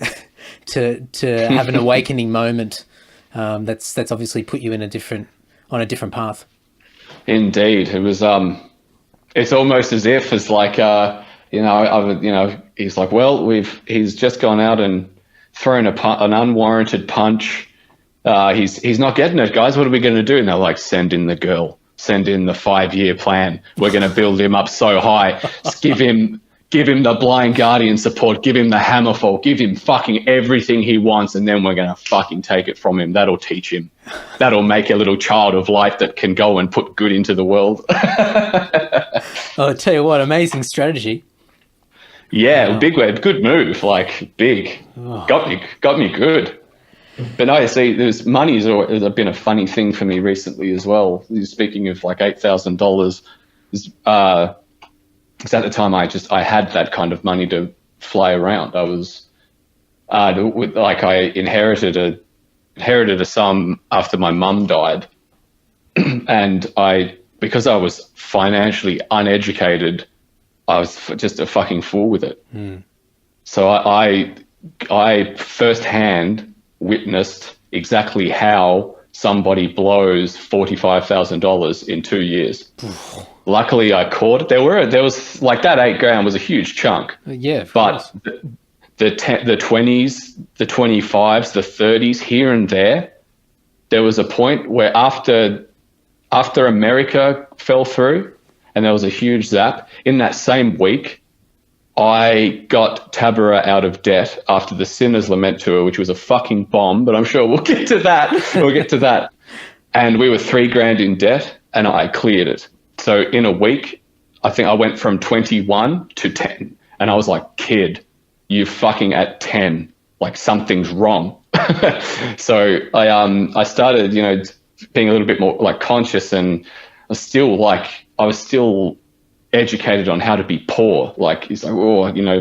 to have an awakening moment. That's obviously put you on a different path. Indeed, it was. It's almost as if it's like he's like, well, he's just gone out and thrown an unwarranted punch. He's not getting it, guys. What are we going to do? And they're like, send in the girl, send in the 5-year plan. We're going to build him up so high. Give him the blind guardian support. Give him the hammer fall. Give him fucking everything he wants, and then we're going to fucking take it from him. That'll teach him. That'll make a little child of light that can go and put good into the world. I'll tell you what, amazing strategy. Yeah, wow. Big way, good move, like big. Oh. Got me good. But no, see, money has been a funny thing for me recently as well. Speaking of like $8,000, because at the time I had that kind of money to fly around. I was I inherited a sum after my mum died, and because I was financially uneducated, I was just a fucking fool with it. So I firsthand witnessed exactly how somebody blows $45,000 in 2 years. Luckily, I caught it. There was like that $8,000 was a huge chunk. Yeah, but the 20s, the 25s, the 30s, here and there was a point where after America fell through, and there was a huge zap, in that same week, I got Taberah out of debt after the Sinner's Lament tour, which was a fucking bomb, but I'm sure we'll get to that. And we were $3,000 in debt, and I cleared it. So in a week, I think I went from 21 to 10, and I was like, kid, you fucking at 10, like something's wrong. So I started, being a little bit more like conscious, and I was still educated on how to be poor. Like, he's like,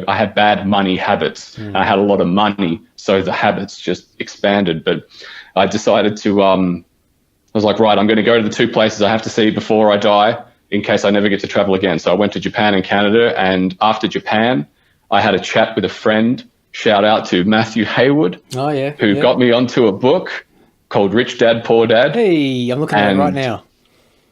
I had bad money habits. And I had a lot of money, so the habits just expanded. But I decided to, I was like, right, I'm going to go to the 2 places I have to see before I die in case I never get to travel again. So I went to Japan and Canada, and after Japan, I had a chat with a friend. Shout out to Matthew Haywood, who got me onto a book called Rich Dad, Poor Dad. Hey, I'm looking at it right now.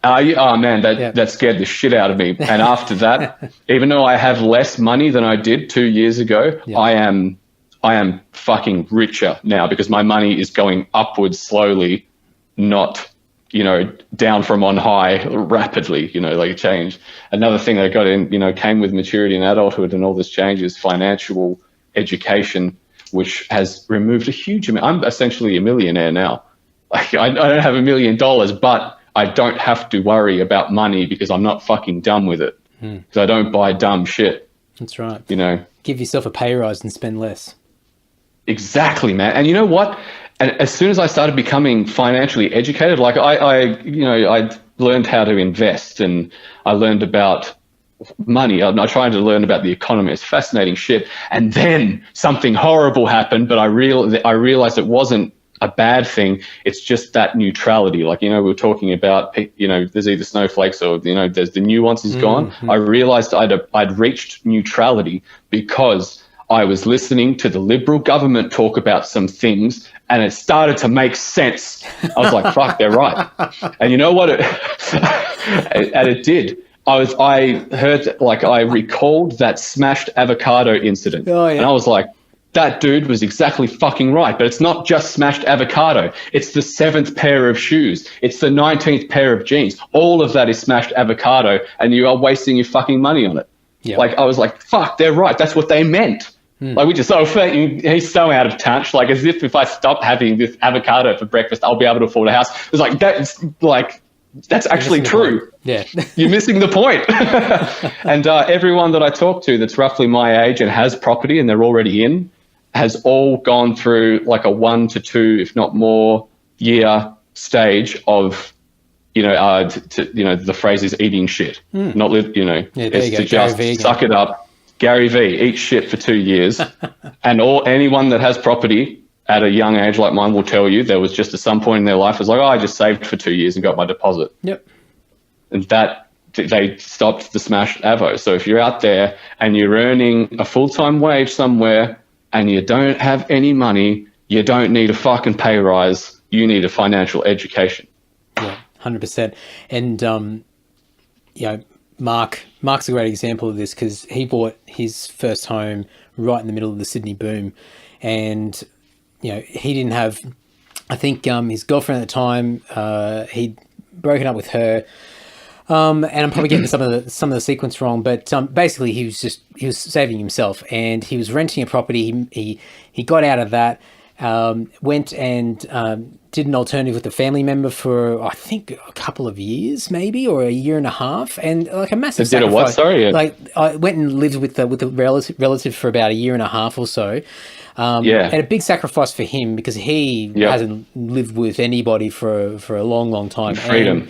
Oh man, that scared the shit out of me. And after that, even though I have less money than I did 2 years ago, I am fucking richer now because my money is going upwards slowly, not, down from on high rapidly, like change. Another thing that got in, came with maturity and adulthood and all this change is financial education, which has removed a huge amount. I'm essentially a millionaire now. Like I don't have $1 million, but I don't have to worry about money because I'm not fucking dumb with it. Because I don't buy dumb shit. That's right. Give yourself a pay rise and spend less. Exactly, man. And you know what? And as soon as I started becoming financially educated, like I learned how to invest and I learned about money. I tried to learn about the economy. It's fascinating shit. And then something horrible happened, but I realized it wasn't a bad thing. It's just that neutrality. Like, we were talking about, there's either snowflakes or, there's the nuance is gone. Mm-hmm. I realized I'd reached neutrality because I was listening to the Liberal government talk about some things and it started to make sense. I was like, fuck, they're right. And you know what? And it did. I recalled that smashed avocado incident. Oh, yeah. And I was like, that dude was exactly fucking right. But it's not just smashed avocado. It's the 7th pair of shoes. It's the 19th pair of jeans. All of that is smashed avocado and you are wasting your fucking money on it. Yep. Like, I was like, fuck, they're right. That's what they meant. Like, we just, he's so out of touch. Like, as if I stop having this avocado for breakfast, I'll be able to afford a house. It's like, that's actually true. Yeah. You're missing the point. And everyone that I talk to that's roughly my age and has property and they're already in has all gone through like a 1 to 2, if not more, year stage of, the phrase is eating shit. Not live, it's to just suck it up. Gary V, eat shit for 2 years. And anyone that has property at a young age like mine will tell you there was just at some point in their life, it was like, I just saved for 2 years and got my deposit. Yep. And that they stopped the smashed avo. So if you're out there and you're earning a full-time wage somewhere and you don't have any money, you don't need a fucking pay rise. You need a financial education. Yeah, 100%. And, Mark's a great example of this because he bought his first home right in the middle of the Sydney boom. And, he didn't have, I think his girlfriend at the time, he'd broken up with her. And I'm probably getting some of the sequence wrong, but basically he was saving himself and he was renting a property. He got out of that, went and did an alternative with a family member for, I think, a couple of years, maybe, or a year and a half, and like a massive sacrifice. Did a what? Sorry. Like I went and lived with the relative for about a year and a half or so. And a big sacrifice for him because he hasn't lived with anybody for a long, long time. Freedom.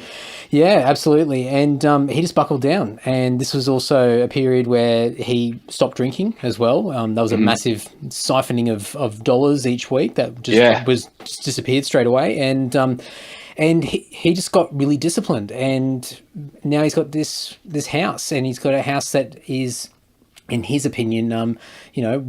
Yeah, absolutely. And he just buckled down. And this was also a period where he stopped drinking as well. There was a massive siphoning of dollars each week that just disappeared straight away. And he just got really disciplined. And now he's got this house, and he's got a house that is, in his opinion,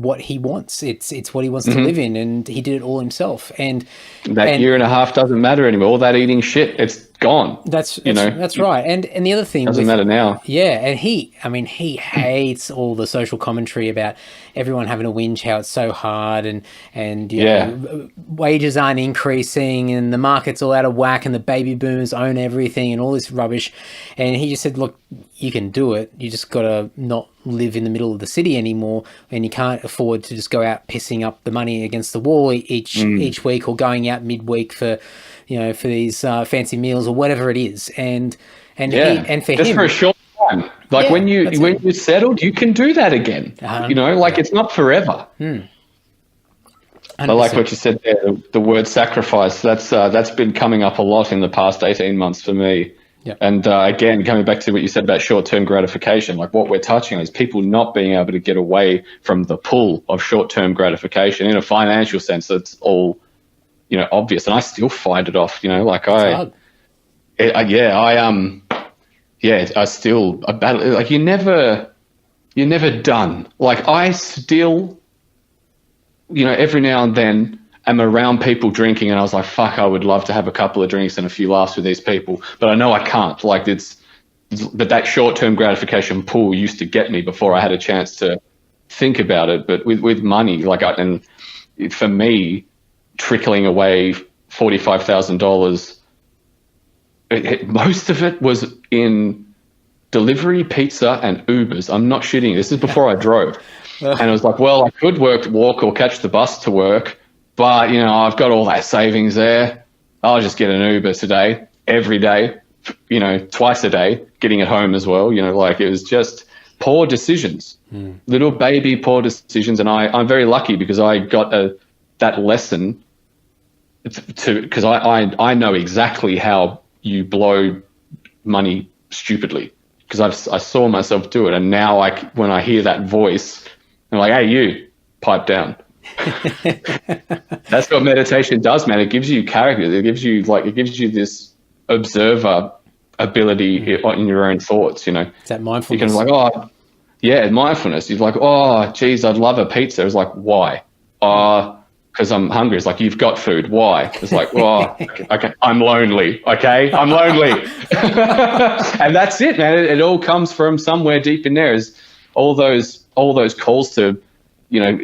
what he wants. It's what he wants to live in, and he did it all himself. And that year and a half doesn't matter anymore. All that eating shit, it's gone. That's right. And the other thing doesn't matter now. Yeah, and he hates all the social commentary about everyone having a whinge how it's so hard and you know, wages aren't increasing and the market's all out of whack and the baby boomers own everything and all this rubbish. And he just said, look, you can do it. You just got to not live in the middle of the city anymore, and you can't afford to just go out pissing up the money against the wall each week, or going out midweek for these fancy meals or whatever it is. And for just him, for a short time, like when you're settled, you can do that again. It's not forever. I like what you said there, the word sacrifice. That's been coming up a lot in the past 18 months for me. Yep. And again, coming back to what you said about short-term gratification, like what we're touching on is people not being able to get away from the pull of short-term gratification in a financial sense. That's all, obvious. And I still fight it off, I battle. Like you're never done. Like I still, every now and then am around people drinking, and I was like, fuck, I would love to have a couple of drinks and a few laughs with these people, but I know I can't. Like but that short-term gratification pull used to get me before I had a chance to think about it. But with money, and for me, trickling away $45,000, most of it was in delivery, pizza, and Ubers. I'm not shitting. This is before I drove. And it was like, well, I could walk or catch the bus to work, but, I've got all that savings there. I'll just get an Uber today, every day, twice a day, getting it home as well. It was just poor decisions, little baby poor decisions. And I'm very lucky because I got that lesson because I know exactly how you blow money stupidly, because I saw myself do it. And now when I hear that voice, I'm like, hey, you, pipe down. That's what meditation does, man. It gives you character. It gives you this observer ability in your own thoughts. It's that mindfulness. You can mindfulness. You're like, oh, geez, I'd love a pizza. It's like, why? Because I'm hungry. It's like, you've got food. Why? It's like, well, okay, I'm lonely. Okay, I'm lonely. And that's it, man. It all comes from somewhere deep in there. Is all those calls to,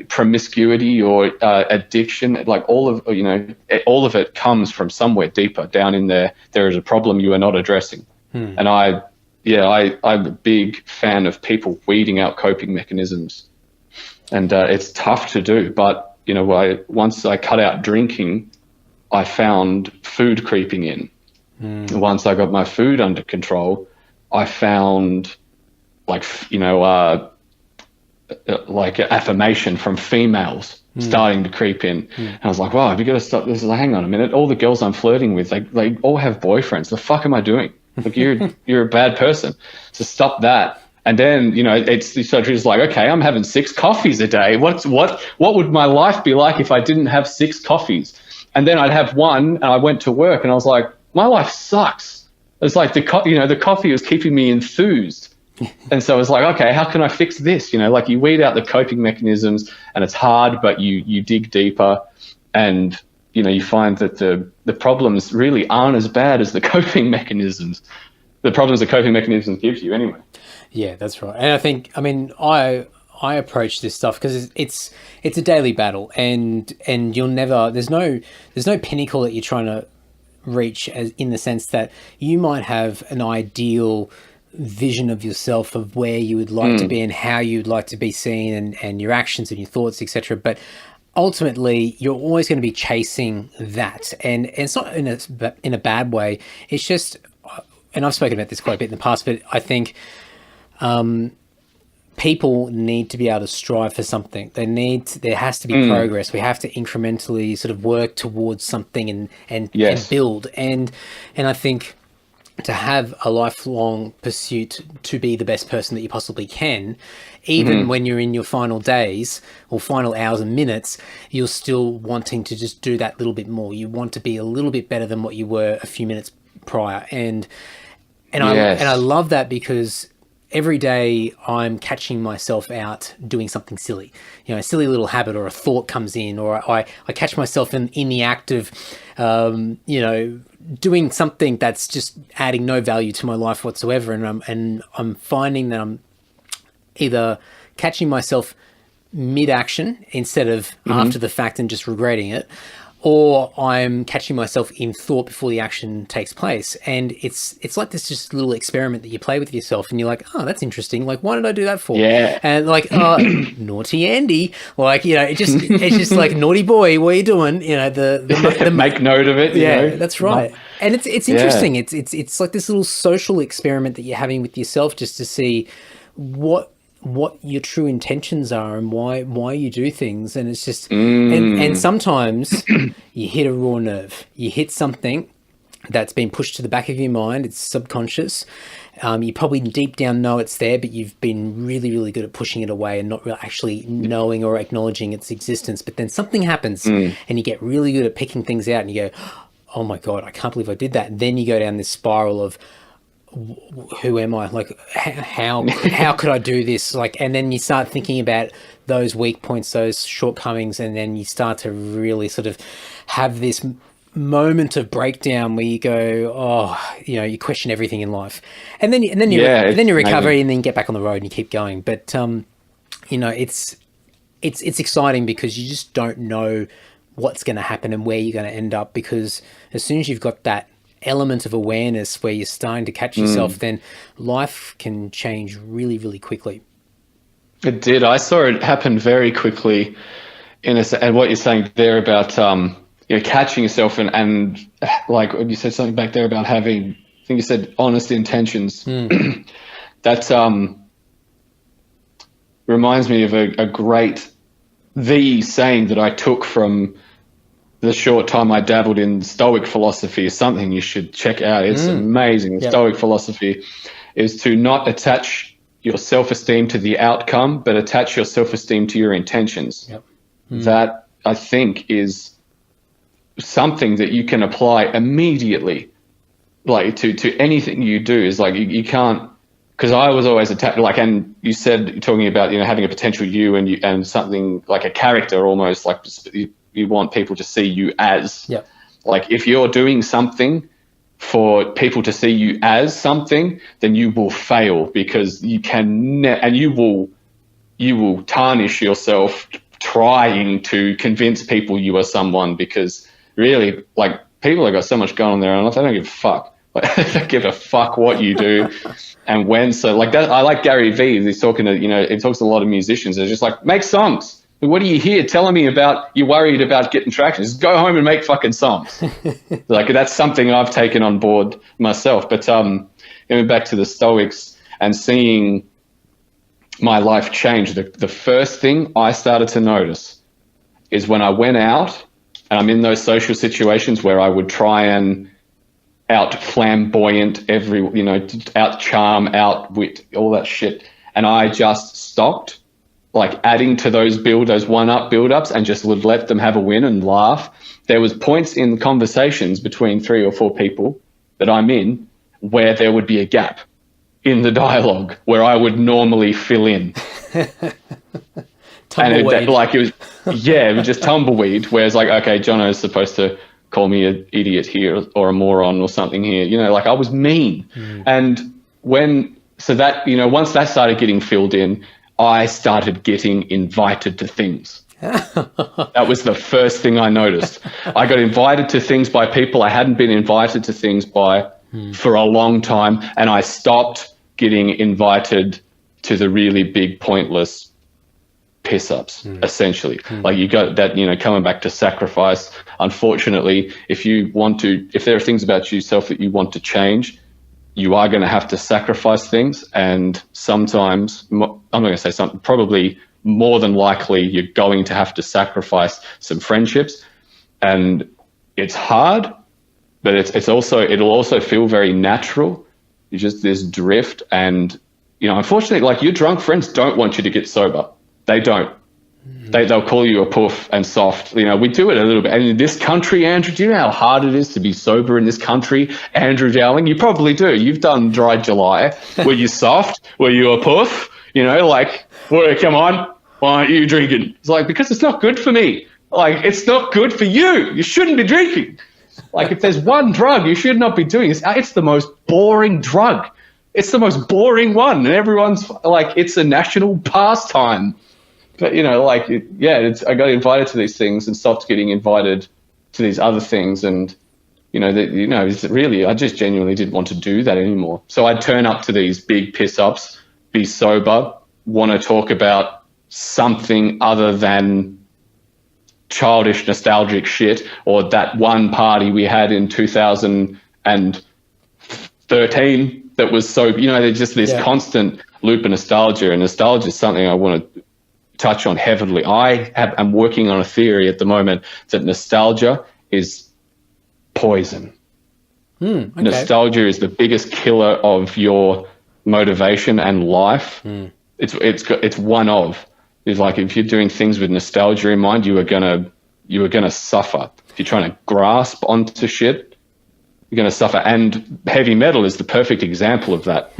promiscuity or addiction. Like all of it comes from somewhere deeper down in there. There is a problem you are not addressing. And I'm a big fan of people weeding out coping mechanisms, and it's tough to do, but. Once I cut out drinking, I found food creeping in. Once I got my food under control, I found affirmation from females starting to creep in. And I was like, wow, have you got to stop this? Hang on a minute. All the girls I'm flirting with, they all have boyfriends. The fuck am I doing? Like, you're a bad person. So stop that. And then, it's just like, okay, I'm having 6 coffees a day. What would my life be like if I didn't have 6 coffees? And then I'd have one, and I went to work, and I was like, my life sucks. It's like the coffee was keeping me enthused. And so I was like, okay, how can I fix this? You weed out the coping mechanisms, and it's hard, but you dig deeper, and you find that the problems really aren't as bad as the coping mechanisms. The problems the coping mechanisms gives you anyway. Yeah, that's right. And I think, I approach this stuff because it's a daily battle, and you'll never, there's no pinnacle that you're trying to reach, as in the sense that you might have an ideal vision of yourself of where you would like to be and how you'd like to be seen, and your actions and your thoughts, etc. But ultimately, you're always going to be chasing that, and it's not in a bad way. It's just, and I've spoken about this quite a bit in the past, but I think people need to be able to strive for something. There has to be progress. We have to incrementally sort of work towards something and build. And I think to have a lifelong pursuit to be the best person that you possibly can, even when you're in your final days or final hours and minutes, you're still wanting to just do that little bit more. You want to be a little bit better than what you were a few minutes prior. And I love that, because every day I'm catching myself out doing something silly, a silly little habit or a thought comes in, or I catch myself in the act of, doing something that's just adding no value to my life whatsoever. And I'm finding that I'm either catching myself mid-action instead of after the fact and just regretting it, or I'm catching myself in thought before the action takes place. And it's like this just little experiment that you play with yourself, and you're like, oh, that's interesting. Like, why did I do that for? Yeah. And like, oh, naughty Andy. Like, it's just like, naughty boy, what are you doing? The make note of it. That's right. And it's interesting. Yeah. It's like this little social experiment that you're having with yourself, just to see what your true intentions are and why you do things. And it's just, and sometimes you hit a raw nerve, you hit something that's been pushed to the back of your mind. It's subconscious. You probably deep down know it's there, but you've been really, really good at pushing it away and not really actually knowing or acknowledging its existence. But then something happens and you get really good at picking things out, and you go, oh my God, I can't believe I did that. And then you go down this spiral of, who am I? Like, how could I do this? Like, and then you start thinking about those weak points, those shortcomings, and then you start to really sort of have this moment of breakdown where you go, oh, you question everything in life, and then you recover amazing. and then get back on the road and you keep going. But it's exciting because you just don't know what's going to happen and where you're going to end up, because as soon as you've got that element of awareness where you're starting to catch yourself, then life can change really, really quickly. It did. I saw it happen very quickly and what you're saying there about catching yourself and like you said something back there about having, I think you said honest intentions. That reminds me of a great saying that I took from the short time I dabbled in Stoic Philosophy. Is something you should check out. It's amazing. Yep. Stoic Philosophy is to not attach your self-esteem to the outcome, but attach your self-esteem to your intentions. Yep. That, I think, is something that you can apply immediately, like to anything you do. Is like you can't, because I was always attached, like, and you said, you're talking about having a potential you and something like a character, almost like you want people to see you as. Yep. Like if you're doing something for people to see you as something, then you will fail, because you can and you will tarnish yourself trying to convince people you are someone, because really, like, people have got so much going on there and they don't give a fuck. Like, they don't give a fuck what you do and when. So like that, I like Gary Vee. He's talking to, he talks to a lot of musicians. They're just like, make songs. What are you here telling me about? You're worried about getting traction. Just go home and make fucking songs. Like, that's something I've taken on board myself. But going back to the Stoics and seeing my life change, the first thing I started to notice is when I went out and I'm in those social situations where I would try and out flamboyant out charm, out wit, all that shit. And I just stopped, like, adding to those one-up build-ups, and just would let them have a win and laugh. There was points in conversations between 3 or 4 people that I'm in where there would be a gap in the dialogue where I would normally fill in. Tumbleweed. It was just tumbleweed, where it's like, okay, Jono is supposed to call me an idiot here or a moron or something here. Like, I was mean. And once that started getting filled in, I started getting invited to things. That was the first thing I noticed. I got invited to things by people I hadn't been invited to things by for a long time, and I stopped getting invited to the really big, pointless piss-ups, essentially. Like, you got that, coming back to sacrifice. Unfortunately, if there are things about yourself that you want to change, you are going to have to sacrifice things, and sometimes, I'm not going to say something, probably more than likely, you're going to have to sacrifice some friendships, and it's hard, but it'll also feel very natural. It's just this drift, and unfortunately, like, your drunk friends don't want you to get sober. They don't. They'll call you a poof and soft. We do it a little bit. And in this country, Andrew, do you know how hard it is to be sober in this country, Andrew Dowling? You probably do. You've done Dry July. Were you soft? Were you a poof? Like, well, come on, why aren't you drinking? It's like, because it's not good for me. Like, it's not good for you. You shouldn't be drinking. Like, if there's one drug you should not be doing, it's the most boring drug. It's the most boring one. And everyone's like, it's a national pastime. But, I got invited to these things and stopped getting invited to these other things. And, really, I just genuinely didn't want to do that anymore. So I'd turn up to these big piss-ups, be sober, want to talk about something other than childish, nostalgic shit, or that one party we had in 2013 that was so, there's just this constant loop of nostalgia. And nostalgia is something I want to touch on heavily. I'm working on a theory at the moment that nostalgia is poison. Okay. Nostalgia is the biggest killer of your motivation and life. It's one of. It's like, if you're doing things with nostalgia in mind, you are gonna suffer. If you're trying to grasp onto shit, you're going to suffer. And heavy metal is the perfect example of that.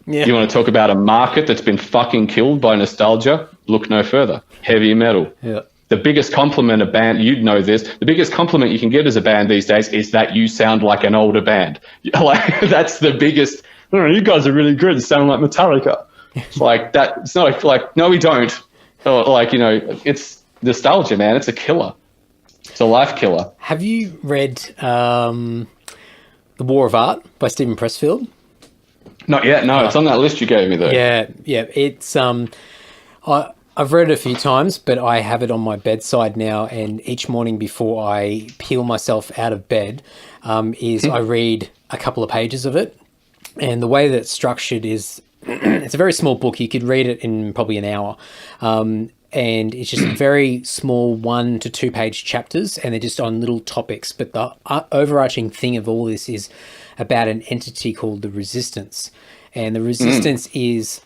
Yeah. You want to talk about a market that's been fucking killed by nostalgia? Look no further. Heavy metal. Yeah. The biggest compliment a band, you'd know this, the biggest compliment you can get as a band these days is that you sound like an older band. Like, that's the biggest, oh, you guys are really good, sound like Metallica. It's like that. It's not like, no, we don't. So, like, you know, it's nostalgia, man. It's a killer. It's a life killer. Have you read The War of Art by Stephen Pressfield? Not yet, no. It's on that list you gave me, though. Yeah. It's I've read it a few times, but I have it on my bedside now, and each morning before I peel myself out of bed, I read a couple of pages of it. And the way that it's structured is, it's a very small book. You could read it in probably an hour. And it's just very small 1 to 2 page chapters, and they're just on little topics. But the overarching thing of all this is about an entity called the Resistance. And the Resistance is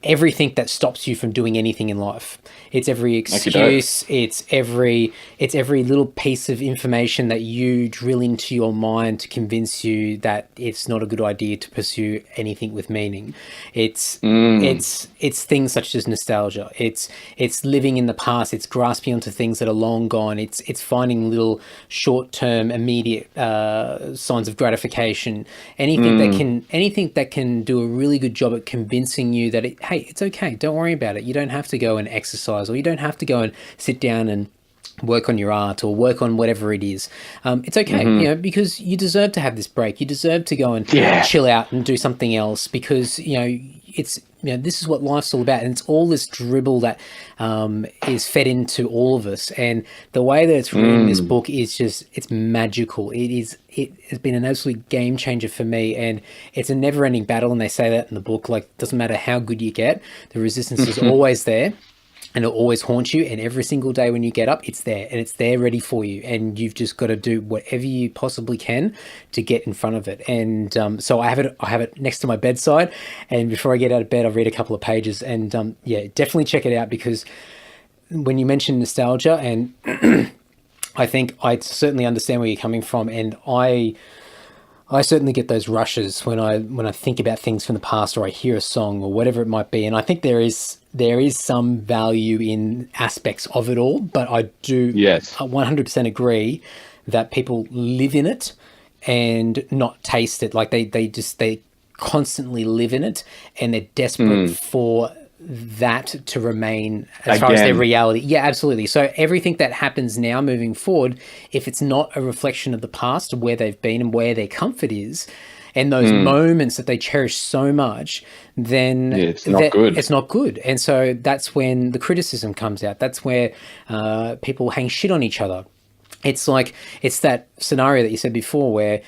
everything that stops you from doing anything in life. It's every excuse, it's every little piece of information that you drill into your mind to convince you that it's not a good idea to pursue anything with meaning. It's things such as nostalgia. It's living in the past. It's grasping onto things that are long gone. It's finding little short-term, immediate signs of gratification. Anything that can do a really good job at convincing you that hey, it's okay. Don't worry about it. You don't have to go and exercise, or you don't have to go and sit down and work on your art or work on whatever it is. It's okay, you know, because you deserve to have this break. You deserve to go and chill out and do something else, because, you know, it's, you know, this is what life's all about. And it's all this dribble that is fed into all of us. And the way that it's written in this book is just, it's magical. It has been an absolute game changer for me. And it's a never ending battle. And they say that in the book, like, doesn't matter how good you get, the resistance is always there. And it'll always haunt you. And every single day when you get up, it's there. And it's there ready for you. And you've just got to do whatever you possibly can to get in front of it. And so I have it next to my bedside. And before I get out of bed, I'll read a couple of pages. And definitely check it out, because when you mention nostalgia, and I think I certainly understand where you're coming from. And I certainly get those rushes when I think about things from the past, or I hear a song or whatever it might be. And I think there is some value in aspects of it all, but I do 100% agree that people live in it and not taste it. Like they constantly live in it, and they're desperate for that to remain as far as their reality. Yeah, absolutely. So everything that happens now moving forward, if it's not a reflection of the past, where they've been and where their comfort is, and those moments that they cherish so much, then it's not good. It's not good. And so that's when the criticism comes out. That's where people hang shit on each other. It's like, it's that scenario that you said before, where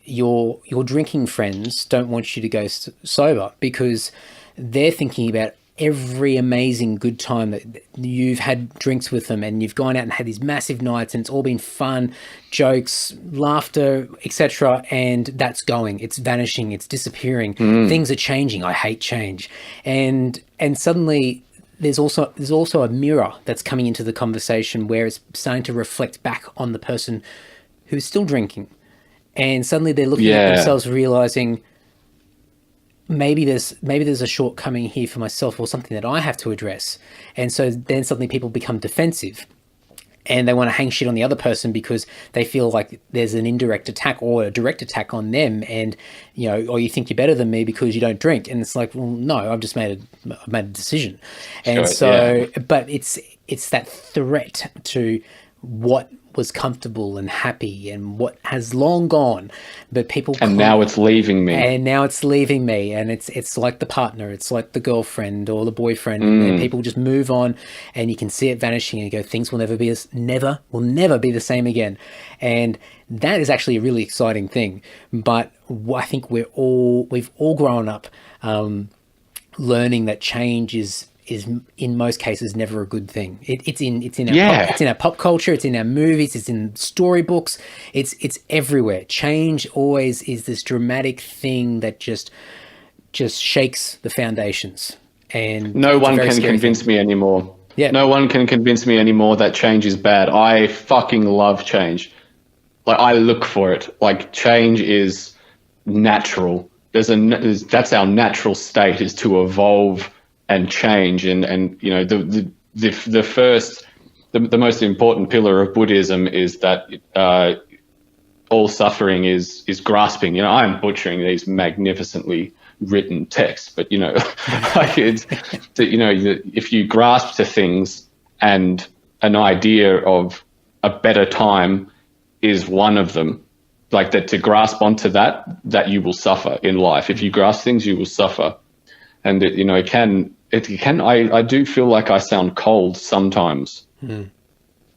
your drinking friends don't want you to go sober, because they're thinking about every amazing good time that you've had drinks with them, and you've gone out and had these massive nights, and it's all been fun, jokes, laughter, etc. And that's going, it's vanishing, it's disappearing. Things are changing. I hate change. And suddenly there's also a mirror that's coming into the conversation, where it's starting to reflect back on the person who's still drinking. And suddenly they're looking at themselves, realizing, maybe there's a shortcoming here for myself, or something that I have to address. And so then suddenly people become defensive, and they want to hang shit on the other person because they feel like there's an indirect attack or a direct attack on them. And, you know, or you think you're better than me because you don't drink. And it's like, well, no, I've just made a decision. And but it's that threat to what was comfortable and happy and what has long gone, but people now it's leaving me, and it's like the partner, it's like the girlfriend or the boyfriend, and people just move on, and you can see it vanishing, and you go, things will never be the same again. And that is actually a really exciting thing. But I think we've all grown up learning that change is in most cases never a good thing. It's in our pop culture, it's in our movies, it's in storybooks, it's everywhere. Change always is this dramatic thing that just shakes the foundations. And no one can convince me anymore. Yeah. No one can convince me anymore that change is bad. I fucking love change. like I look for it. Like change is natural. That's our natural state, is to evolve and change. And you know, the most important pillar of Buddhism is that all suffering is grasping. You know, I'm butchering these magnificently written texts, but you know, like it's, you know, if you grasp to things, and an idea of a better time is one of them, like that, to grasp onto that you will suffer in life. If you grasp things, you will suffer. And it, you know, I do feel like I sound cold sometimes,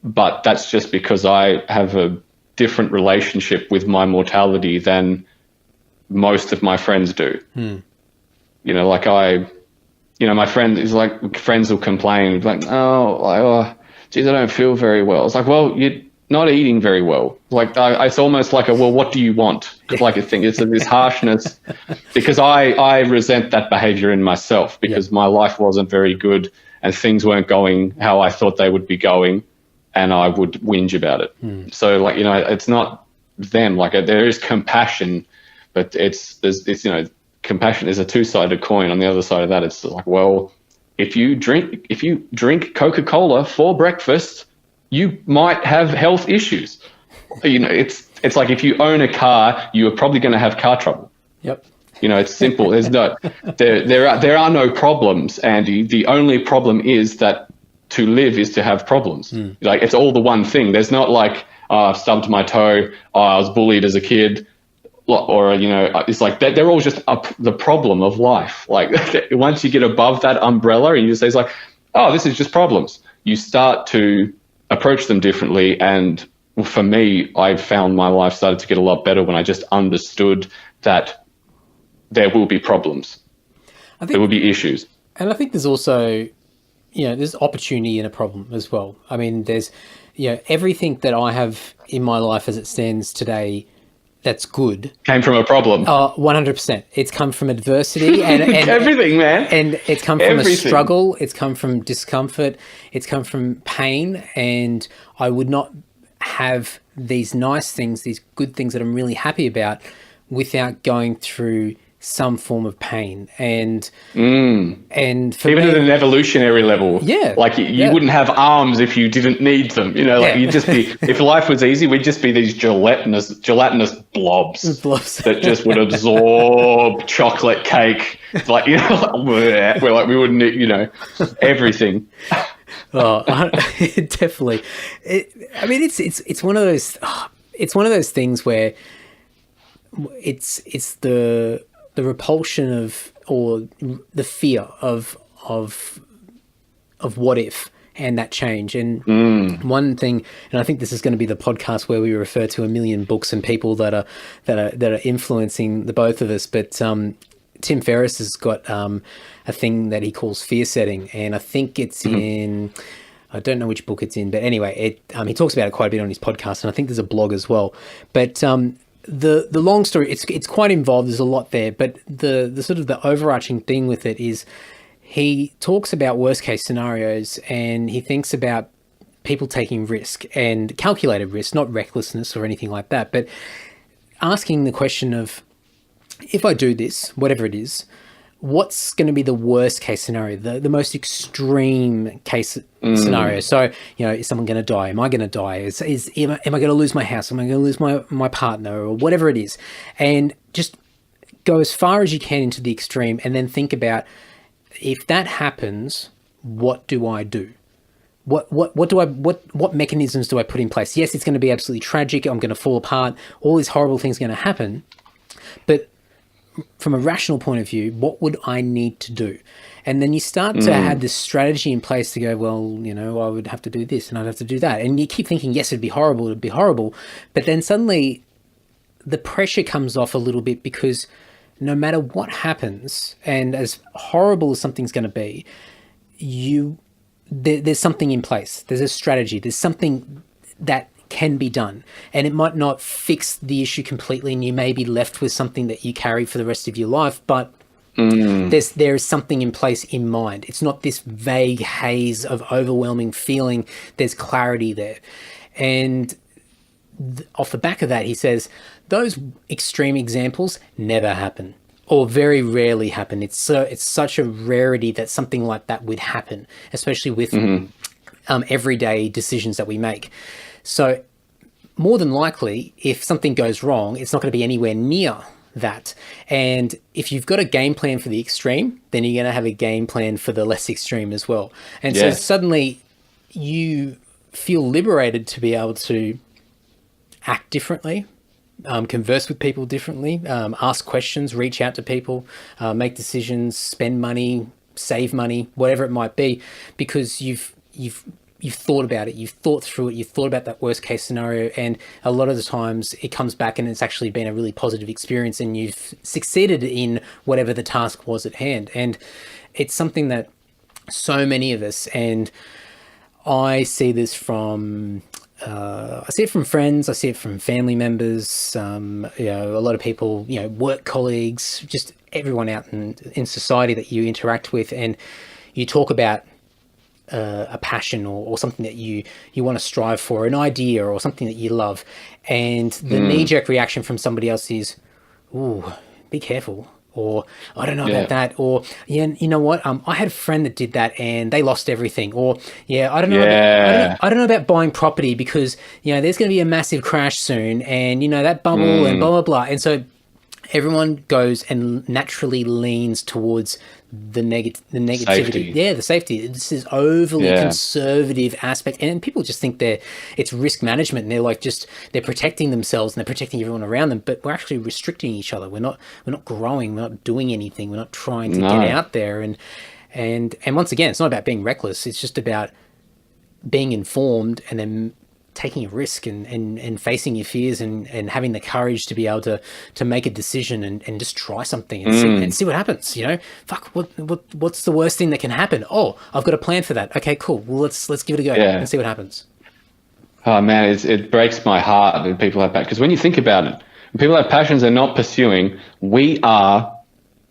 but that's just because I have a different relationship with my mortality than most of my friends do. You know, like my friend is like, friends will complain like, geez, I don't feel very well. It's like, well, you're not eating very well. Like it's almost like well, what do you want? Like a thing. It's this harshness, because I resent that behavior in myself, because my life wasn't very good and things weren't going how I thought they would be going, and I would whinge about it. So like, you know, it's not them. Like there is compassion, but there's you know, compassion is a two-sided coin. On the other side of that, it's like, well, if you drink Coca-Cola for breakfast, you might have health issues. You know, it's like if you own a car, you are probably going to have car trouble. Yep. You know, it's simple. There's no there are no problems, Andy. The only problem is that to live is to have problems. Like it's all the one thing. There's not like, I've stubbed my toe, I was bullied as a kid, or, you know, it's like they're all just the problem of life. Like once you get above that umbrella and you just say, it's like, oh, this is just problems, you start to approach them differently. And for me, I found my life started to get a lot better when I just understood that there will be problems. There will be issues. And I think there's also, you know, there's opportunity in a problem as well. I mean, there's, you know, everything that I have in my life as it stands today that's good came from a problem. 100%. It's come from adversity and everything, man. And it's come from a struggle. It's come from discomfort. It's come from pain. And I would not have these nice things, these good things that I'm really happy about, without going through some form of pain. And for even me, at an evolutionary level, like you wouldn't have arms if you didn't need them. You know, like you'd just be, if life was easy, we'd just be these gelatinous blobs that just would absorb chocolate cake. Like, you know, we're like, we wouldn't need, you know, everything. Definitely. I mean, it's one of those. It's one of those things where it's the repulsion of, or the fear of what if, and that change. And one thing, and I think this is going to be the podcast where we refer to a million books and people that are influencing the both of us. But Tim Ferriss has got a thing that he calls fear setting, and I think it's in, I don't know which book it's in, but anyway, he talks about it quite a bit on his podcast, and I think there's a blog as well. But the long story, it's quite involved. There's a lot there, but the sort of the overarching thing with it is he talks about worst case scenarios, and he thinks about people taking risk, and calculated risk, not recklessness or anything like that, but asking the question of, if I do this, whatever it is, what's going to be the worst case scenario, the most extreme case scenario? So, you know, is someone going to die? Am I going to die? Am I going to lose my house? Am I going to lose my partner, or whatever it is? And just go as far as you can into the extreme, and then think about, if that happens, what do I do? What mechanisms do I put in place? Yes, it's going to be absolutely tragic. I'm going to fall apart. All these horrible things are going to happen. But from a rational point of view, what would I need to do? And then you start to have this strategy in place to go, well, you know, I would have to do this and I'd have to do that. And you keep thinking, yes, it'd be horrible. But then suddenly the pressure comes off a little bit, because no matter what happens, and as horrible as something's going to be, there's something in place. There's a strategy. There's something that can be done, and it might not fix the issue completely, and you may be left with something that you carry for the rest of your life, but there is something in place in mind. It's not this vague haze of overwhelming feeling. There's clarity there. And off the back of that, he says, those extreme examples never happen, or very rarely happen. It's such a rarity that something like that would happen, especially with everyday decisions that we make. So more than likely, if something goes wrong, it's not going to be anywhere near that. And if you've got a game plan for the extreme, then you're going to have a game plan for the less extreme as well. And so suddenly you feel liberated to be able to act differently, converse with people differently, ask questions, reach out to people, make decisions, spend money, save money, whatever it might be, because you've thought about it, you've thought through it, you've thought about that worst case scenario, and a lot of the times it comes back and it's actually been a really positive experience, and you've succeeded in whatever the task was at hand. And it's something that so many of us, and I see this from I see it from friends, I see it from family members, a lot of people, work colleagues, just everyone out in society that you interact with, and you talk about a passion or something that you want to strive for, an idea or something that you love, and the knee-jerk reaction from somebody else is, "Ooh, be careful," or "I don't know about that," or "Yeah, you know what? I had a friend that did that and they lost everything," or "Yeah, I don't know. I don't know about buying property because there's going to be a massive crash soon, and that bubble and blah blah blah." And so everyone goes and naturally leans towards the negativity. Safety. Yeah, the safety. This is overly conservative aspect, and people just think it's risk management, and they're protecting themselves and they're protecting everyone around them. But we're actually restricting each other. We're not growing. We're not doing anything. We're not trying to get out there. And once again, it's not about being reckless. It's just about being informed and then taking a risk and facing your fears and having the courage to be able to make a decision and just try something and see what happens. Fuck, what's the worst thing that can happen? Oh, I've got a plan for that. Okay, cool. Well, let's give it a go and see what happens. Oh man, it breaks my heart when people have passion, because when you think about it, when people have passions they're not pursuing, we are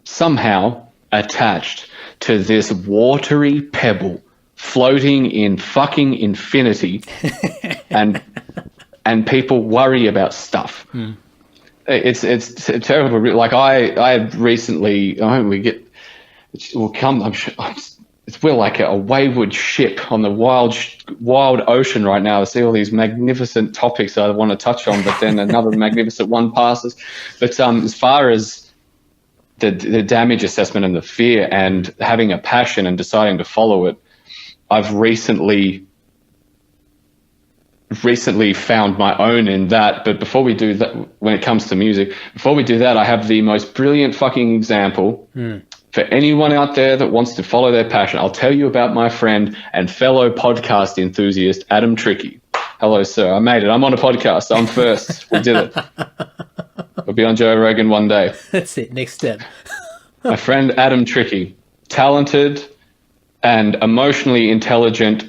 somehow attached to this watery pebble floating in fucking infinity, and people worry about stuff. It's terrible. Like I recently, we're like a wayward ship on the wild ocean right now. I see all these magnificent topics that I want to touch on, but then another magnificent one passes. But as far as the damage assessment and the fear and having a passion and deciding to follow it, I've recently found my own in that. But before we do that, when it comes to music, I have the most brilliant fucking example for anyone out there that wants to follow their passion. I'll tell you about my friend and fellow podcast enthusiast, Adam Tricky. Hello, sir. I made it. I'm on a podcast. I'm first. We did it. We'll be on Joe Rogan one day. That's it. Next step. My friend, Adam Tricky, talented and emotionally intelligent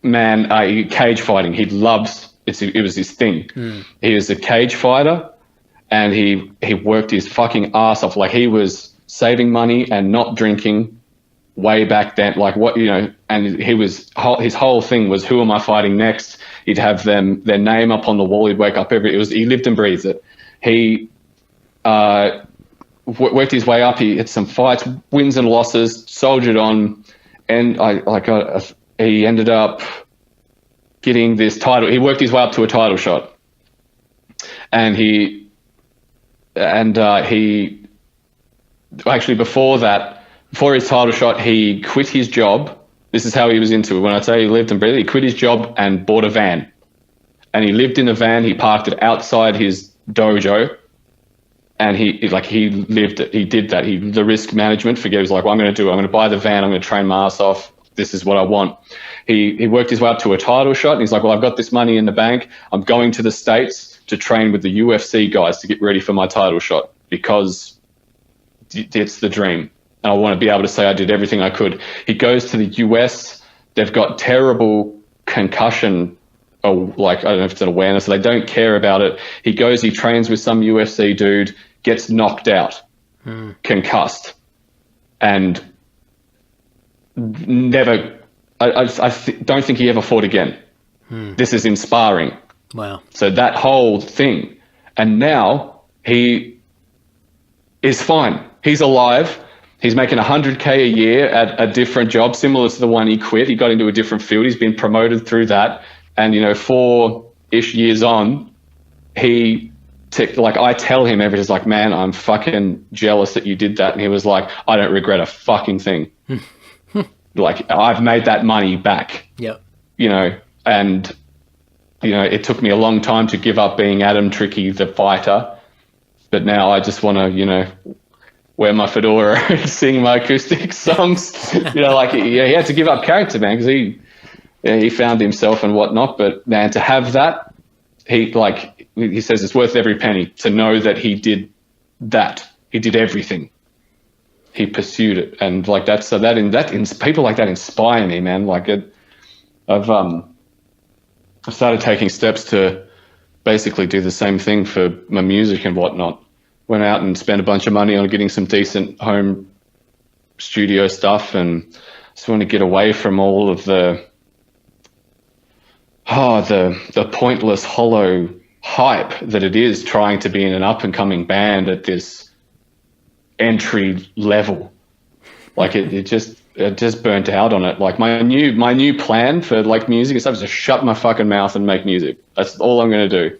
man, cage fighting. He loves it. It was his thing. He was a cage fighter, and he worked his fucking ass off. Like, he was saving money and not drinking way back then. Like, and his whole thing was, who am I fighting next? He'd have their name up on the wall. He'd wake up he lived and breathed it. He worked his way up. He had some fights, wins and losses, soldiered on. And he ended up getting this title. He worked his way up to a title shot, and he actually before his title shot, he quit his job. This is how he was into it. When I say he lived and breathed, he quit his job and bought a van, and he lived in a van. He parked it outside his dojo. And he lived it. He did that. The risk management, he was like, well, I'm going to buy the van. I'm going to train my ass off. This is what I want. He worked his way up to a title shot, and he's like, well, I've got this money in the bank. I'm going to the States to train with the UFC guys to get ready for my title shot, because it's the dream. And I want to be able to say I did everything I could. He goes to the US. They've got terrible concussion. I don't know if it's an awareness. They don't care about it. He goes, he trains with some UFC dude, gets knocked out, concussed, and never. I don't think he ever fought again. This is inspiring. Wow. So that whole thing. And now he is fine. He's alive. He's making $100K a year at a different job, similar to the one he quit. He got into a different field. He's been promoted through that. And, 4-ish years on, I tell him everything, like, man, I'm fucking jealous that you did that. And he was like, I don't regret a fucking thing. Like, I've made that money back. Yep. And, it took me a long time to give up being Adam Tricky, the fighter. But now I just want to, wear my fedora and sing my acoustic songs. He had to give up character, man, because he found himself and whatnot. But man, to have that, he says it's worth every penny to know that he did that. He did everything. He pursued it, and people like that inspire me, man. I've started taking steps to basically do the same thing for my music and whatnot. Went out and spent a bunch of money on getting some decent home studio stuff, and just want to get away from all of the pointless, hollow hype that it is trying to be in an up and coming band at this entry level. Like it just burnt out on it. Like my new plan for music and stuff is to shut my fucking mouth and make music. That's all I'm going to do.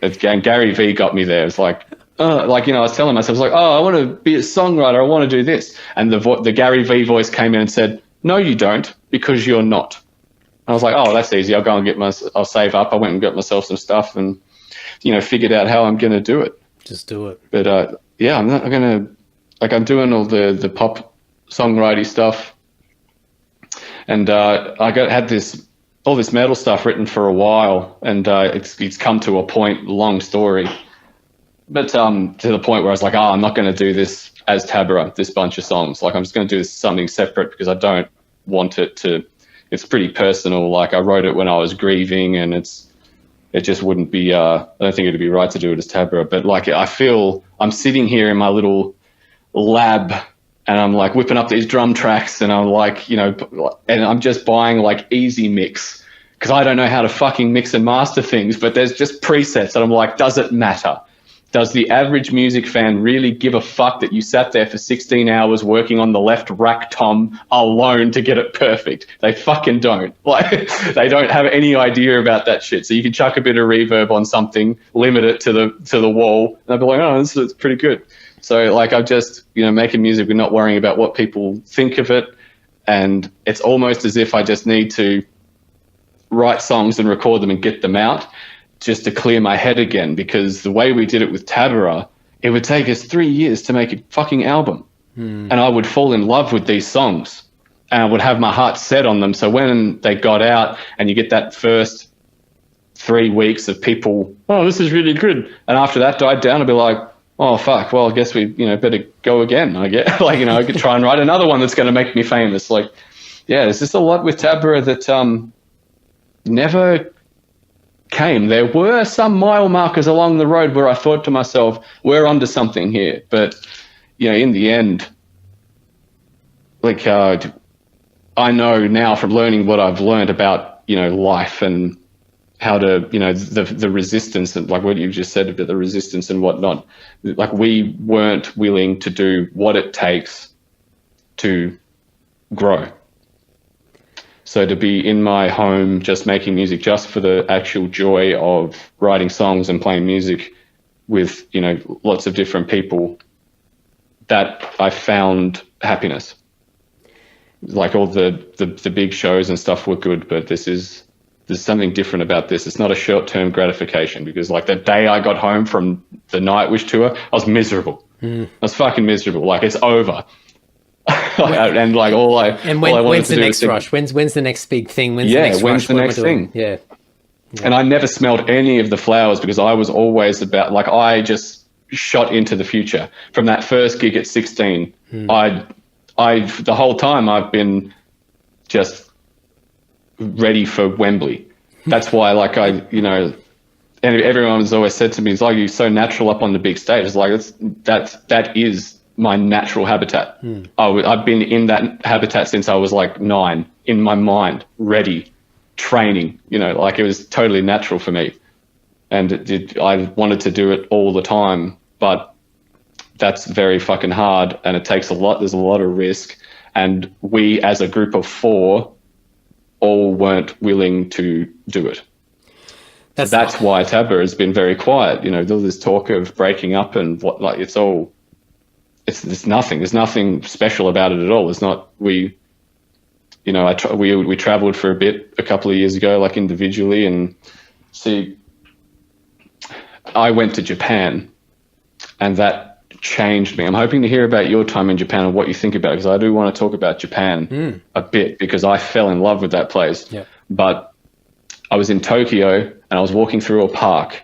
And Gary V got me there. It's like, I was telling myself, I want to be a songwriter. I want to do this. And the Gary V voice came in and said, no, you don't, because you're not. And I was like, oh, that's easy. I'll go and I'll save up. I went and got myself some stuff and, figured out how I'm going to do it. Just do it. But, I'm going to, I'm doing all the pop songwriting stuff. And I had all this metal stuff written for a while, and it's come to a point, long story. But to the point where I was like, I'm not going to do this as Taberah, this bunch of songs. I'm just going to do something separate because I don't want it to. It's pretty personal. I wrote it when I was grieving, and it just wouldn't be. I don't think it'd be right to do it as Taberah. But I feel I'm sitting here in my little lab, and I'm whipping up these drum tracks, and I'm and I'm just buying Easy Mix because I don't know how to fucking mix and master things. But there's just presets, and I'm like, does it matter? Does the average music fan really give a fuck that you sat there for 16 hours working on the left rack tom alone to get it perfect? They fucking don't. They don't have any idea about that shit. So you can chuck a bit of reverb on something, limit it to the wall, and they'll be like, oh, this is pretty good. So I'm just, making music. We're not worrying about what people think of it. And it's almost as if I just need to write songs and record them and get them out, just to clear my head again, because the way we did it with Taberah, it would take us 3 years to make a fucking album. And I would fall in love with these songs and I would have my heart set on them. So when they got out and you get that first 3 weeks of people, oh, this is really good. And after that died down, I'd be like, oh, fuck, well, I guess we, better go again. I get I could try and write another one that's going to make me famous. There's just a lot with Taberah that never came. There were some mile markers along the road where I thought to myself, we're onto something here. But, in the end, I know now from learning what I've learned about, life and how to, the resistance and what you just said about the resistance and whatnot. We weren't willing to do what it takes to grow. So to be in my home, just making music, just for the actual joy of writing songs and playing music with, lots of different people, that I found happiness. All the big shows and stuff were good, but there's something different about this. It's not a short-term gratification, because the day I got home from the Nightwish tour, I was miserable. I was fucking miserable. It's over. And when's the next rush? When's the next big thing? When's the next thing? Yeah. And I never smelled any of the flowers, because I was always about I just shot into the future. From that first gig at 16, I the whole time I've been just ready for Wembley. That's why and everyone has always said to me, it's you're so natural up on the big stage. It's that is my natural habitat. I've been in that habitat since I was 9, in my mind, ready, training, it was totally natural for me. and I wanted to do it all the time, but that's very fucking hard, and it takes a lot. There's a lot of risk, and we as a group of 4 all weren't willing to do it. That's why Taberah has been very quiet. You know, there's this talk of breaking up and what, like, it's nothing. There's nothing special about it at all. It's not, we traveled for a bit a couple of years ago, like individually, and I went to Japan, and that changed me. I'm hoping to hear about your time in Japan and what you think about it, because I do want to talk about Japan a bit, because I fell in love with that place. Yeah. But I was in Tokyo, and I was walking through a park,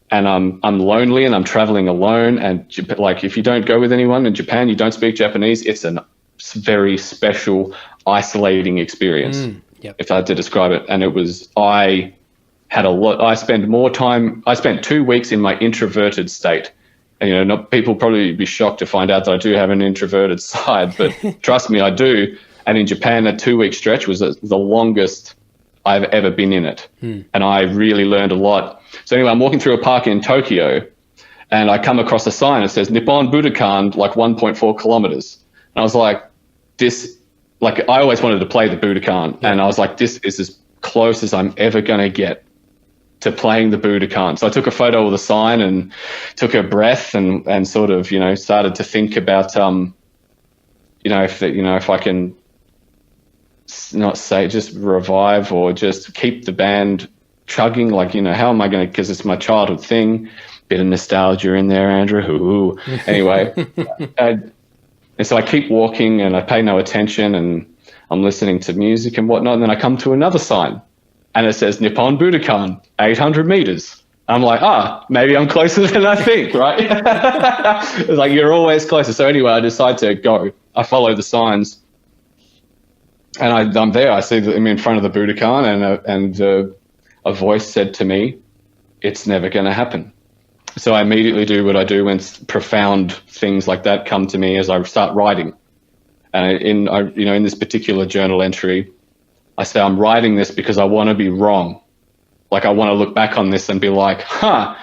and I'm lonely, and I'm traveling alone. And like, if you don't go with anyone in Japan, you don't speak Japanese, it's a very special, isolating experience. If I had to describe it. And I spent 2 weeks in my introverted state. And, people probably be shocked to find out that I do have an introverted side, but trust me, I do. And in Japan, a 2-week stretch was the longest I've ever been in it. And I really learned a lot. So anyway, I'm walking through a park in Tokyo, and I come across a sign that says Nippon Budokan, like 1.4 kilometers. And I was like, I always wanted to play the Budokan. And I was like, this is as close as I'm ever going to get to playing the Budokan. So I took a photo of the sign and took a breath and sort of, started to think about, if I can not say just revive or just keep the band chugging, like, how am I going to, because it's my childhood thing, bit of nostalgia in there, Andrew. Ooh. Anyway, and so I keep walking and I pay no attention, and I'm listening to music and whatnot. And then I come to another sign, and it says Nippon Budokan, 800 meters. I'm like, maybe I'm closer than I think, right? It's like, you're always closer. So anyway, I decide to go. I follow the signs, and I'm there. I see that I'm in front of the Budokan, and a voice said to me, "It's never going to happen." So I immediately do what I do when profound things like that come to me, as I start writing. And in this particular journal entry, I say, I'm writing this because I want to be wrong. Like, I want to look back on this and be like, I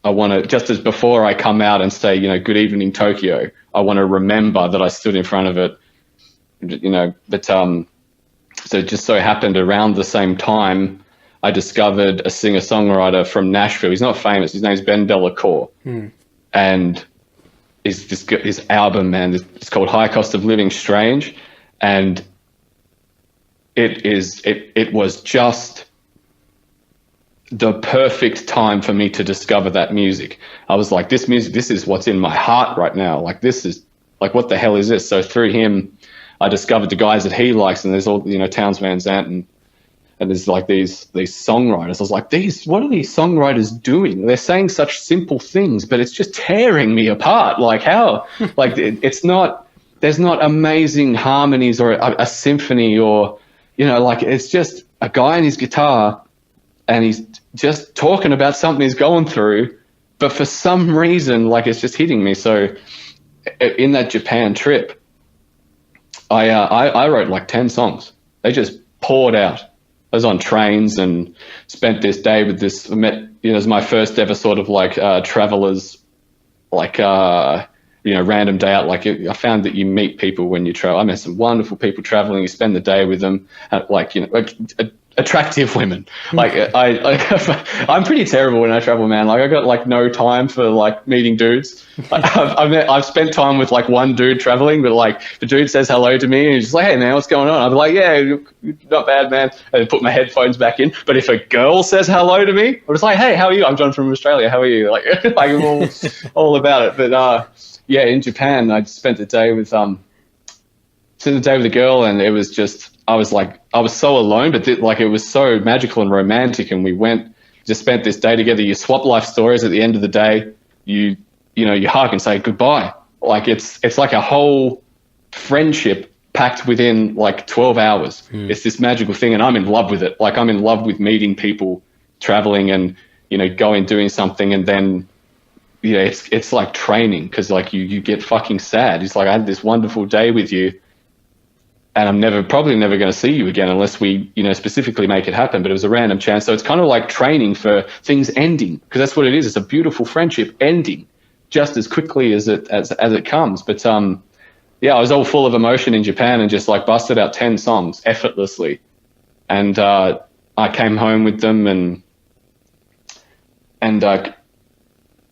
want to, just as before I come out and say, good evening, Tokyo, I want to remember that I stood in front of it, but so it just so happened around the same time, I discovered a singer-songwriter from Nashville. He's not famous. His name's Ben Delacour. And his album, man, it's called High Cost of Living Strange. And it was just the perfect time for me to discover that music. I was like, this music, this is what's in my heart right now. Like, this is, like, what the hell is this? So through him, I discovered the guys that he likes, and there's all, Townes Van Zandt, and there's like these songwriters. I was like, what are these songwriters doing? They're saying such simple things, but it's just tearing me apart. Like, how? Like, it's not, there's not amazing harmonies or a symphony or, like, it's just a guy and his guitar, and he's just talking about something he's going through, but for some reason, like, it's just hitting me. So in that Japan trip, I wrote like 10 songs. They just poured out. I was on trains and spent this day with this, it was my first ever sort of like travelers, like, random day out. Like, I found that you meet people when you travel. I met some wonderful people traveling. You spend the day with them, attractive women. Like, I'm pretty terrible when I travel, man. Like, I got like no time for like meeting dudes. I've spent time with like one dude traveling, but like the dude says hello to me and he's just like, "Hey man, what's going on?" I'm like, "Yeah, not bad, man." And put my headphones back in. But if a girl says hello to me, I'm just like, "Hey, how are you? I'm John from Australia. How are you?" Like, I'm all about it. But yeah, in Japan, I spent the day with a girl, and it was just, I was so alone, but it was so magical and romantic. And we just spent this day together. You swap life stories at the end of the day. You hug and say goodbye. Like, it's like a whole friendship packed within like 12 hours. It's this magical thing, and I'm in love with it. Like, I'm in love with meeting people, traveling, and going doing something, and then it's like training, because like you get fucking sad. It's like, I had this wonderful day with you, and I'm probably never going to see you again unless we, specifically make it happen. But it was a random chance. So it's kind of like training for things ending, because that's what it is. It's a beautiful friendship ending just as quickly as it comes. But yeah, I was all full of emotion in Japan and just like busted out 10 songs effortlessly. And I came home with them, and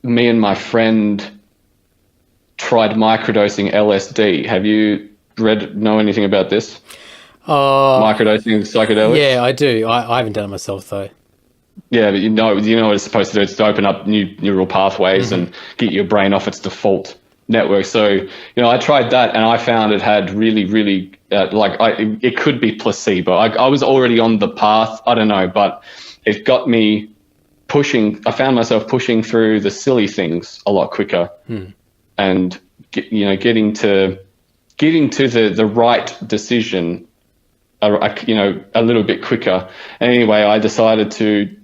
me and my friend tried microdosing LSD. Have you know anything about this? Microdosing psychedelics? Yeah, I do. I haven't done it myself though. Yeah, but you know what it's supposed to do. It's to open up new neural pathways and get your brain off its default network. So, I tried that, and I found it had really, really, it could be placebo. I was already on the path. I don't know, but it got me pushing. I found myself pushing through the silly things a lot quicker, and getting to the right decision, a little bit quicker. And anyway, I decided to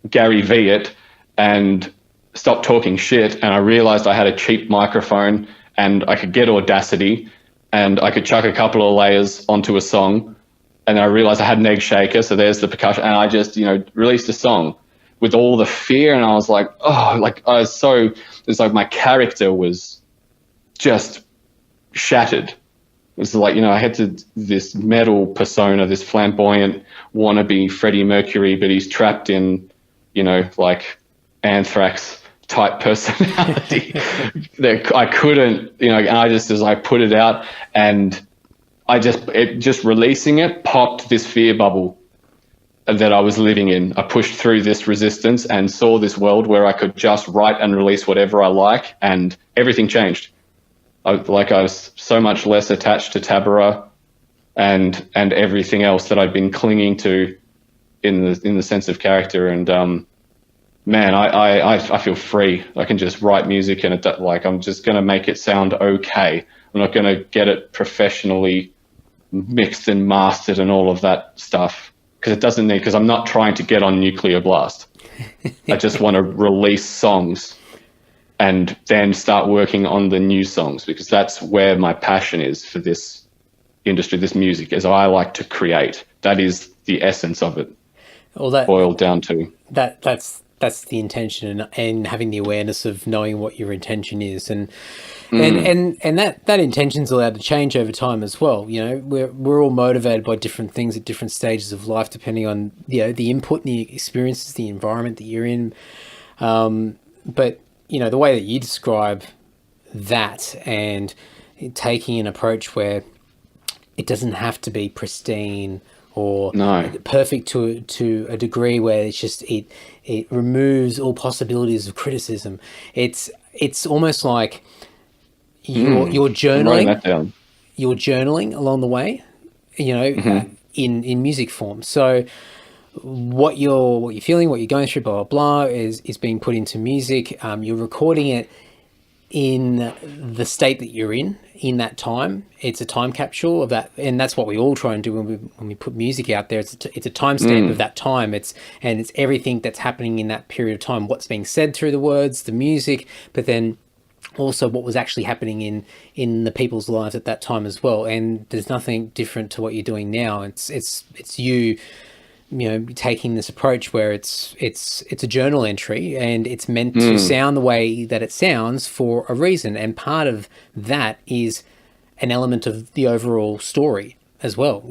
Gary V it and stop talking shit. And I realized I had a cheap microphone, and I could get Audacity, and I could chuck a couple of layers onto a song. And I realized I had an egg shaker, so there's the percussion, and I just, released a song with all the fear. And I was like, it's like my character was just shattered. It was like, I had this metal persona, this flamboyant wannabe Freddie Mercury, but he's trapped in, like Anthrax type personality that I couldn't, and I just, as I put it out, and just releasing it popped this fear bubble that I was living in. I pushed through this resistance and saw this world where I could just write and release whatever I like, and everything changed. I was so much less attached to Taberah and everything else that I'd been clinging to in the sense of character. And man, I feel free. I can just write music, and I'm just going to make it sound okay. I'm not going to get it professionally mixed and mastered and all of that stuff, because I'm not trying to get on Nuclear Blast. I just want to release songs and then start working on the new songs, because that's where my passion is for this industry, this music, as I like to create. That is the essence of it. Well, that boiled down to that's the intention, and having the awareness of knowing what your intention is, and that intention's allowed to change over time as well. We're all motivated by different things at different stages of life, depending on the input and the experiences, the environment that you're in. But the way that you describe that, and taking an approach where it doesn't have to be pristine or perfect to a degree where it's just it removes all possibilities of criticism. It's almost like you're journaling. You're journaling along the way, in music form. So what you're feeling, what you're going through, blah blah blah, is being put into music. You're recording it in the state that you're in that time. It's a time capsule of that, and that's what we all try and do when we put music out there. It's a timestamp of that time. It's everything that's happening in that period of time, what's being said through the words, the music, but then also what was actually happening in the people's lives at that time as well. And there's nothing different to what you're doing now. It's you taking this approach where it's a journal entry, and it's meant to sound the way that it sounds for a reason. And part of that is an element of the overall story as well,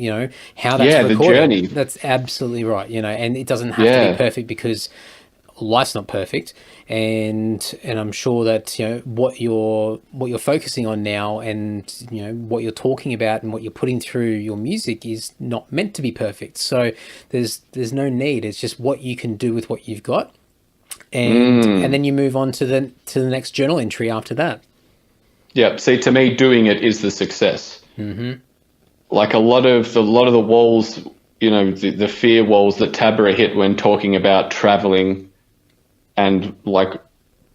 how that's recorded. The journey. That's absolutely right. And it doesn't have to be perfect, because life's not perfect. And I'm sure that what you're focusing on now, and what you're talking about and what you're putting through your music is not meant to be perfect. So there's no need. It's just what you can do with what you've got, and then you move on to the next journal entry after that. Yeah. See, to me, doing it is the success. Like a lot of the walls, the fear walls that Taberah hit when talking about traveling. And like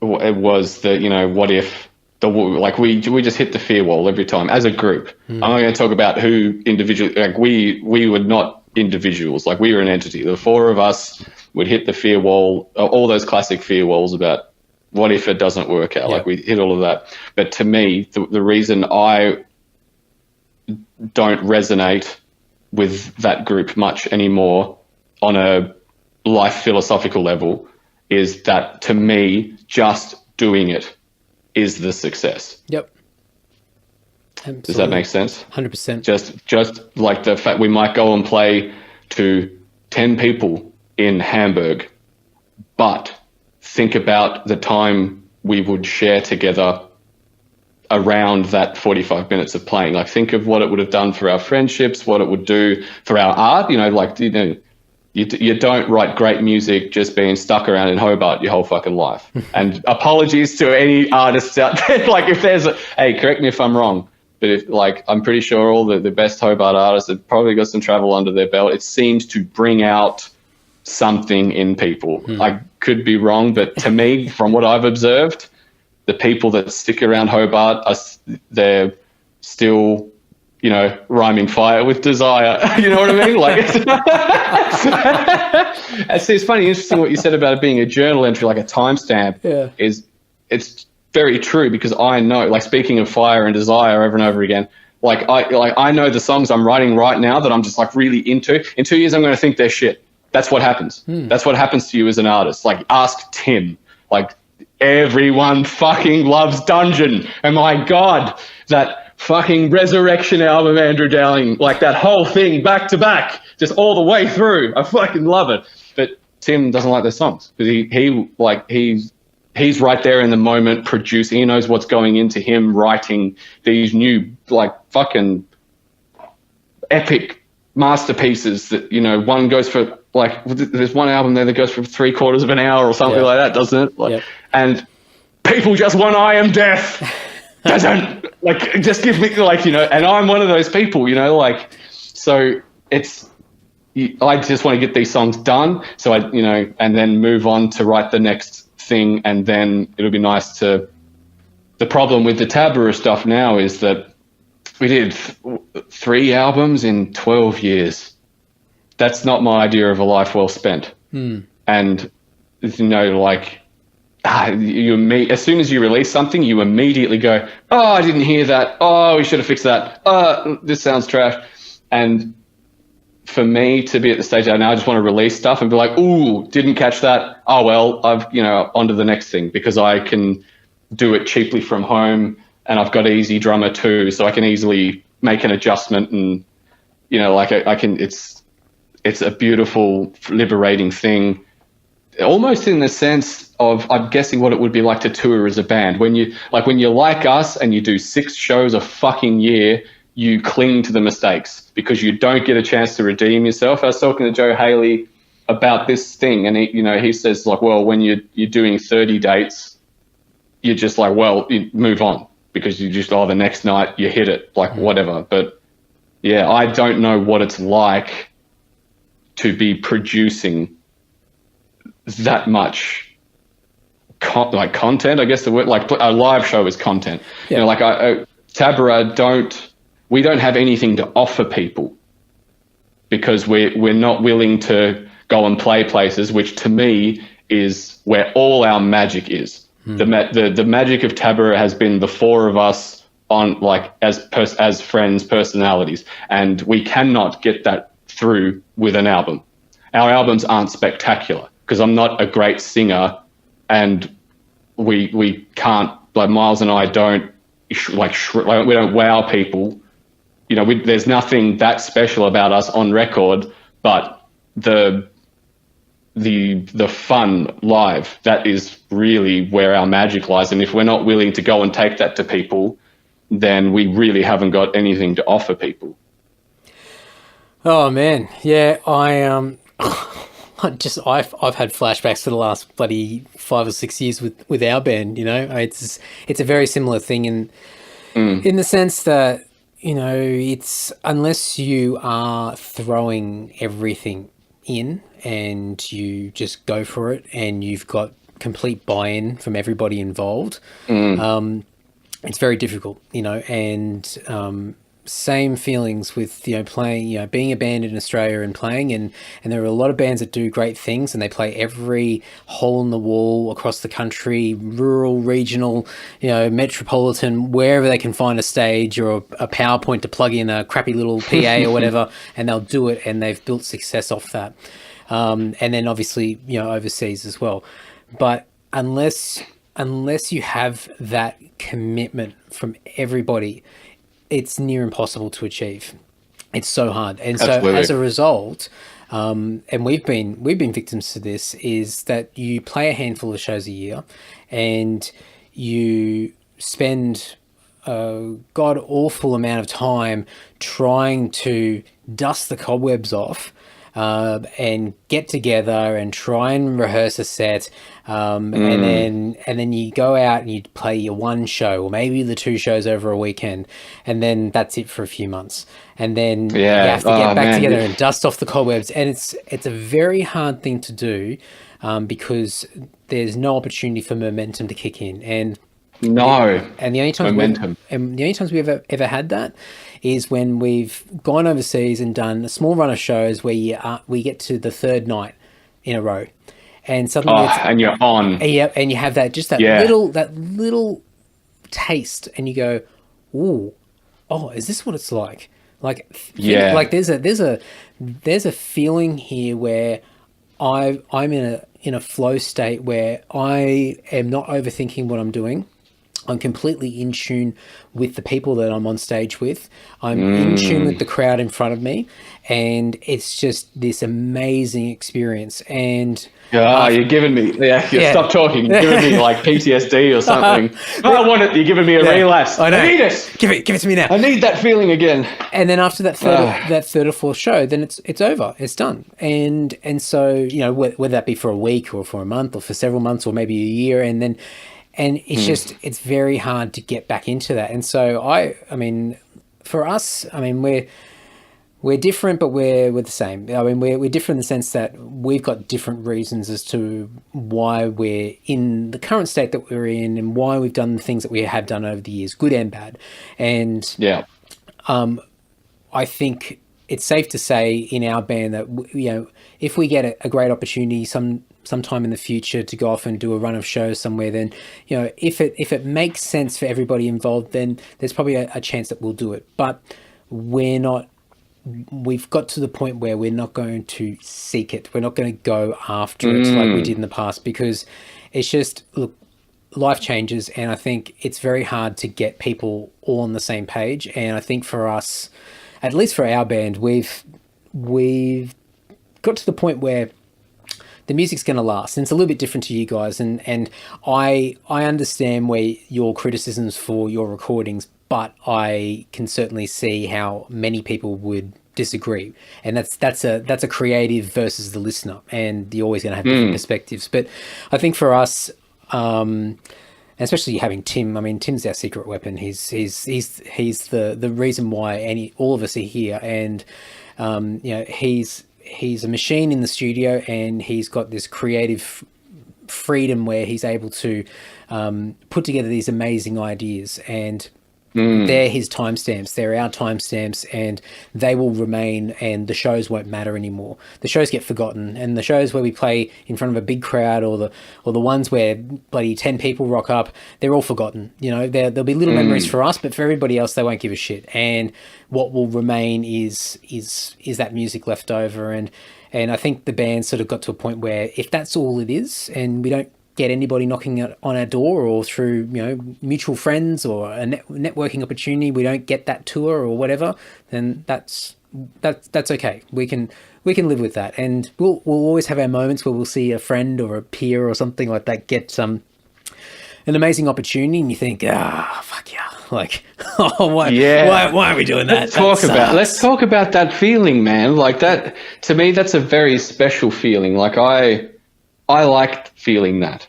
it was what if we just hit the fear wall every time as a group. I'm not going to talk about who individually, like we were not individuals, like we were an entity. The four of us would hit the fear wall, all those classic fear walls about what if it doesn't work out. Like we hit all of that. But to me, the reason I don't resonate with that group much anymore on a life philosophical level is that, to me, just doing it is the success. Yep. Absolutely. Does that make sense? 100%. Just like the fact we might go and play to 10 people in Hamburg, but think about the time we would share together around that 45 minutes of playing. Like, think of what it would have done for our friendships, what it would do for our art. You don't write great music just being stuck around in Hobart your whole fucking life. And apologies to any artists out there. Like, if there's hey, correct me if I'm wrong, but I'm pretty sure all the best Hobart artists have probably got some travel under their belt. It seems to bring out something in people. I could be wrong, but to me, from what I've observed, the people that stick around Hobart, they're still, rhyming fire with desire. You know what I mean? Like, it's funny, interesting what you said about it being a journal entry, like a timestamp. Yeah. It's very true, because I know, like, speaking of fire and desire over and over again, I know the songs I'm writing right now that I'm just like really into. In 2 years, I'm going to think they're shit. That's what happens. That's what happens to you as an artist. Like, ask Tim. Like, everyone fucking loves Dungeon. And my God, that fucking Resurrection album, Andrew Dowling, like that whole thing back to back, just all the way through. I fucking love it. But Tim doesn't like their songs because he's right there in the moment producing. He knows what's going into him writing these new, like, fucking epic masterpieces that, one goes for, like, there's one album there that goes for 3/4 of an hour or something like that, doesn't it? And people just want I Am Death. Doesn't, like, just give me, like, and I'm one of those people, so I just want to get these songs done. So and then move on to write the next thing. And then it'll be nice to, the problem with the Taberah stuff now is that we did 3 albums in 12 years. That's not my idea of a life well spent. And, as soon as you release something, you immediately go, oh, I didn't hear that. Oh, we should have fixed that. This sounds trash. And for me to be at the stage now, I just want to release stuff and be like, ooh, didn't catch that. Oh, well, I've, on to the next thing, because I can do it cheaply from home, and I've got Easy Drummer too, so I can easily make an adjustment, and, I can, it's a beautiful, liberating thing, almost in the sense of, I'm guessing what it would be like to tour as a band. When you're like us and you do 6 shows a fucking year, you cling to the mistakes because you don't get a chance to redeem yourself. I was talking to Joe Haley about this thing, and he says, like, well, when you're doing 30 dates, you're just like, well, you move on, because you just, the next night you hit it, like, whatever. But yeah, I don't know what it's like to be producing that much content, I guess the word, like, a live show is content. Taberah we don't have anything to offer people, because we're not willing to go and play places, which to me is where all our magic is. The magic of Taberah has been the 4 of us on, like, as friends, personalities, and we cannot get that through with an album. Our albums aren't spectacular because I'm not a great singer, and we can't, like, Miles and I don't we don't wow people. There's nothing that special about us on record, but the fun live, that is really where our magic lies. And if we're not willing to go and take that to people, then we really haven't got anything to offer people. Oh man, yeah, I've had flashbacks for the last bloody 5 or 6 years with our band. It's a very similar thing in the sense that, it's, unless you are throwing everything in and you just go for it and you've got complete buy-in from everybody involved, it's very difficult, and same feelings with, playing, being a band in Australia and playing, and there are a lot of bands that do great things, and they play every hole in the wall across the country, rural, regional, metropolitan, wherever they can find a stage or a PowerPoint to plug in a crappy little PA or whatever, and they'll do it, and they've built success off that. And then obviously, overseas as well. But unless you have that commitment from everybody, it's near impossible to achieve. It's so hard. And Absolutely. So as a result, and we've been victims to this, is that you play a handful of shows a year and you spend a god awful amount of time trying to dust the cobwebs off, and get together and try and rehearse a set, and then you go out and you play your one show or maybe the two shows over a weekend, and then that's it for a few months, and then you have to get back together and dust off the cobwebs, and it's a very hard thing to do, because there's no opportunity for momentum to kick in, and the only times we've ever had that is when we've gone overseas and done a small run of shows where we get to the third night in a row, and suddenly and you're on. Yeah, and you have that little taste, and you go, "Ooh, is this what it's like?" Like there's a feeling here where I'm in a flow state where I am not overthinking what I'm doing. I'm completely in tune with the people that I'm on stage with. I'm in tune with the crowd in front of me, and it's just this amazing experience. And you're giving me stop talking. You're giving me like PTSD or something. I want it. You're giving me a relapse. I need it. Give it to me now. I need that feeling again. And then after that third or fourth show, then it's over. It's done. And so whether that be for a week or for a month or for several months or maybe a year, and it's just, it's very hard to get back into that. And so I mean, for us, we're different, but we're the same. I mean, we're different in the sense that we've got different reasons as to why we're in the current state that we're in, and why we've done the things that we have done over the years, good and bad. And I think it's safe to say in our band that if we get a great opportunity sometime in the future to go off and do a run of shows somewhere, then if it makes sense for everybody involved, then there's probably a chance that we'll do it. But we've got to the point where we're not going to seek it. We're not going to go after it like we did in the past, because it's just, look, life changes, and I think it's very hard to get people all on the same page. And I think for us, at least for our band, we've got to the point where the music's going to last, and it's a little bit different to you guys. And I understand where your criticisms for your recordings, but I can certainly see how many people would disagree. And that's a creative versus the listener, and you're always going to have different perspectives. But I think for us, especially having Tim, I mean, Tim's our secret weapon. He's the reason why all of us are here, and he's a machine in the studio, and he's got this creative freedom where he's able to put together these amazing ideas, and they're his timestamps, they're our timestamps, and they will remain, and the shows won't matter anymore. The shows get forgotten, and the shows where we play in front of a big crowd, or the ones where bloody 10 people rock up, they're all forgotten. There'll be little memories for us, but for everybody else, they won't give a shit. And what will remain is that music left over. And I think the band sort of got to a point where if that's all it is, and we don't get anybody knocking on our door, or through mutual friends or a networking opportunity, we don't get that tour or whatever, then that's okay. We can live with that, and we'll always have our moments where we'll see a friend or a peer or something like that get an amazing opportunity, and you think, fuck yeah, like, why are we doing that? Let's talk about that feeling, man. Like, that, to me, that's a very special feeling. Like, I liked feeling that.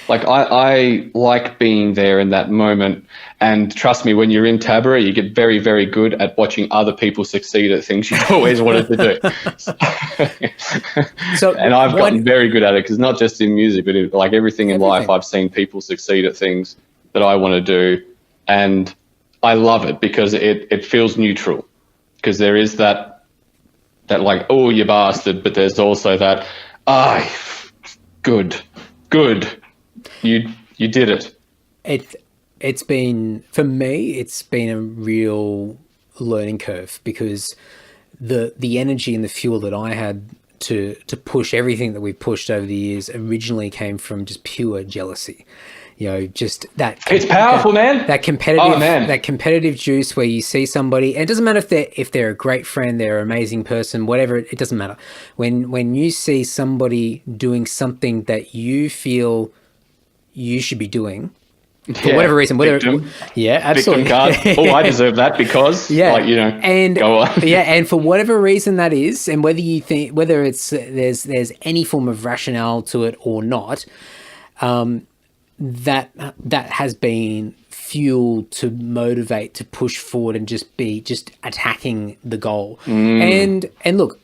Like, I like being there in that moment. And trust me, when you're in Taberah, you get very, very good at watching other people succeed at things you've always wanted to do. And I've gotten very good at it, because not just in music, but everything in life, I've seen people succeed at things that I want to do. And I love it because it feels neutral, because there is that like, oh, you bastard, but there's also that, good, you did it. It's been, for me, it's been a real learning curve, because the energy and the fuel that I had to push everything that we've pushed over the years originally came from just pure jealousy. Just that. It's powerful, man. That competitive juice where you see somebody, and it doesn't matter if they're a great friend, they're an amazing person, whatever. It doesn't matter. When you see somebody doing something that you feel you should be doing, for whatever reason, absolutely. Card. Oh, I deserve that because, and go on. And for whatever reason that is, and whether you think it's there's any form of rationale to it or not, that has been fuel to motivate, to push forward, and just attacking the goal. And look,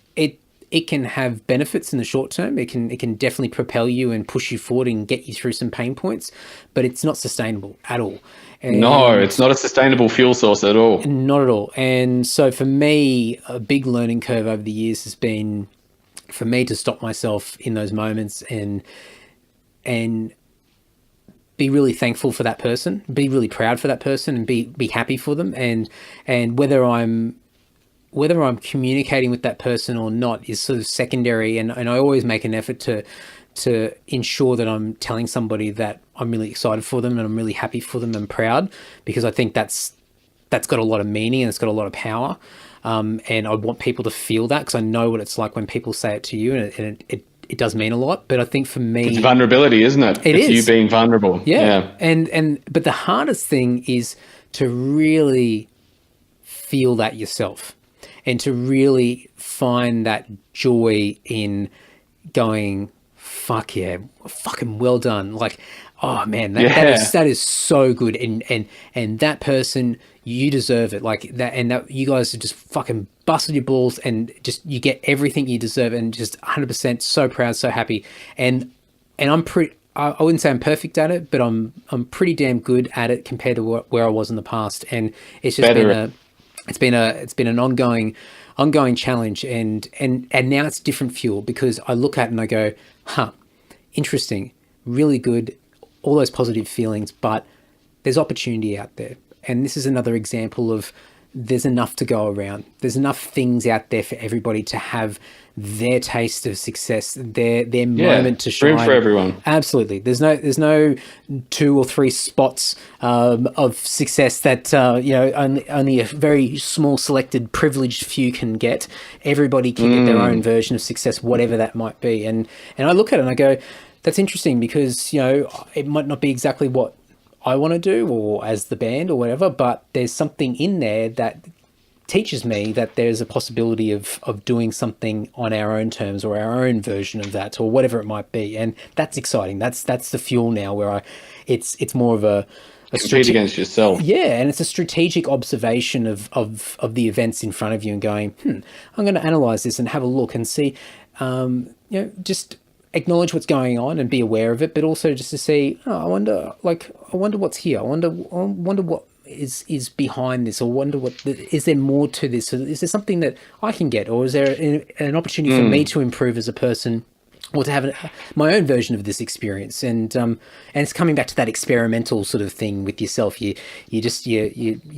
it can have benefits in the short term. It can definitely propel you and push you forward and get you through some pain points, but it's not sustainable at all. No, it's not a sustainable fuel source at all. Not at all. And so for me, a big learning curve over the years has been for me to stop myself in those moments and be really thankful for that person, be really proud for that person, and be happy for them. And whether I'm communicating with that person or not is sort of secondary. And I always make an effort to ensure that I'm telling somebody that I'm really excited for them and I'm really happy for them and proud, because I think that's got a lot of meaning and it's got a lot of power. And I want people to feel that, because I know what it's like when people say it to you, and it does mean a lot. But I think for me, it's vulnerability, isn't it? It's you being vulnerable. Yeah. But the hardest thing is to really feel that yourself, and to really find that joy in going, fuck yeah, fucking well done. Like, oh man, that is so good. And that person, you deserve it. Like that, and that you guys have just fucking busted your balls, and just, you get everything you deserve, and just 100% so proud, so happy. And I wouldn't say I'm perfect at it, but I'm pretty damn good at it compared to where I was in the past. And it's just been an ongoing challenge, and now it's different fuel, because I look at it and I go, interesting, really good, all those positive feelings, but there's opportunity out there. And this is another example of there's enough to go around. There's enough things out there for everybody to have their taste of success, their moment to shine. Room for everyone. Absolutely. There's no 2 or 3 spots of success that only a very small selected privileged few can get. Everybody can get their own version of success, whatever that might be. And I look at it and I go, that's interesting, because it might not be exactly what I want to do, or as the band or whatever, but there's something in there that teaches me that there's a possibility of doing something on our own terms, or our own version of that, or whatever it might be. And that's exciting. That's the fuel now, where it's more of a compete against yourself. Yeah, and it's a strategic observation of the events in front of you, and going, I'm going to analyze this and have a look and see, just acknowledge what's going on and be aware of it, but also just to see, I wonder what's here. I wonder what is behind this, or wonder is there more to this? Is there something that I can get, or is there an opportunity for me to improve as a person, or to have my own version of this experience? And it's coming back to that experimental sort of thing with yourself. You're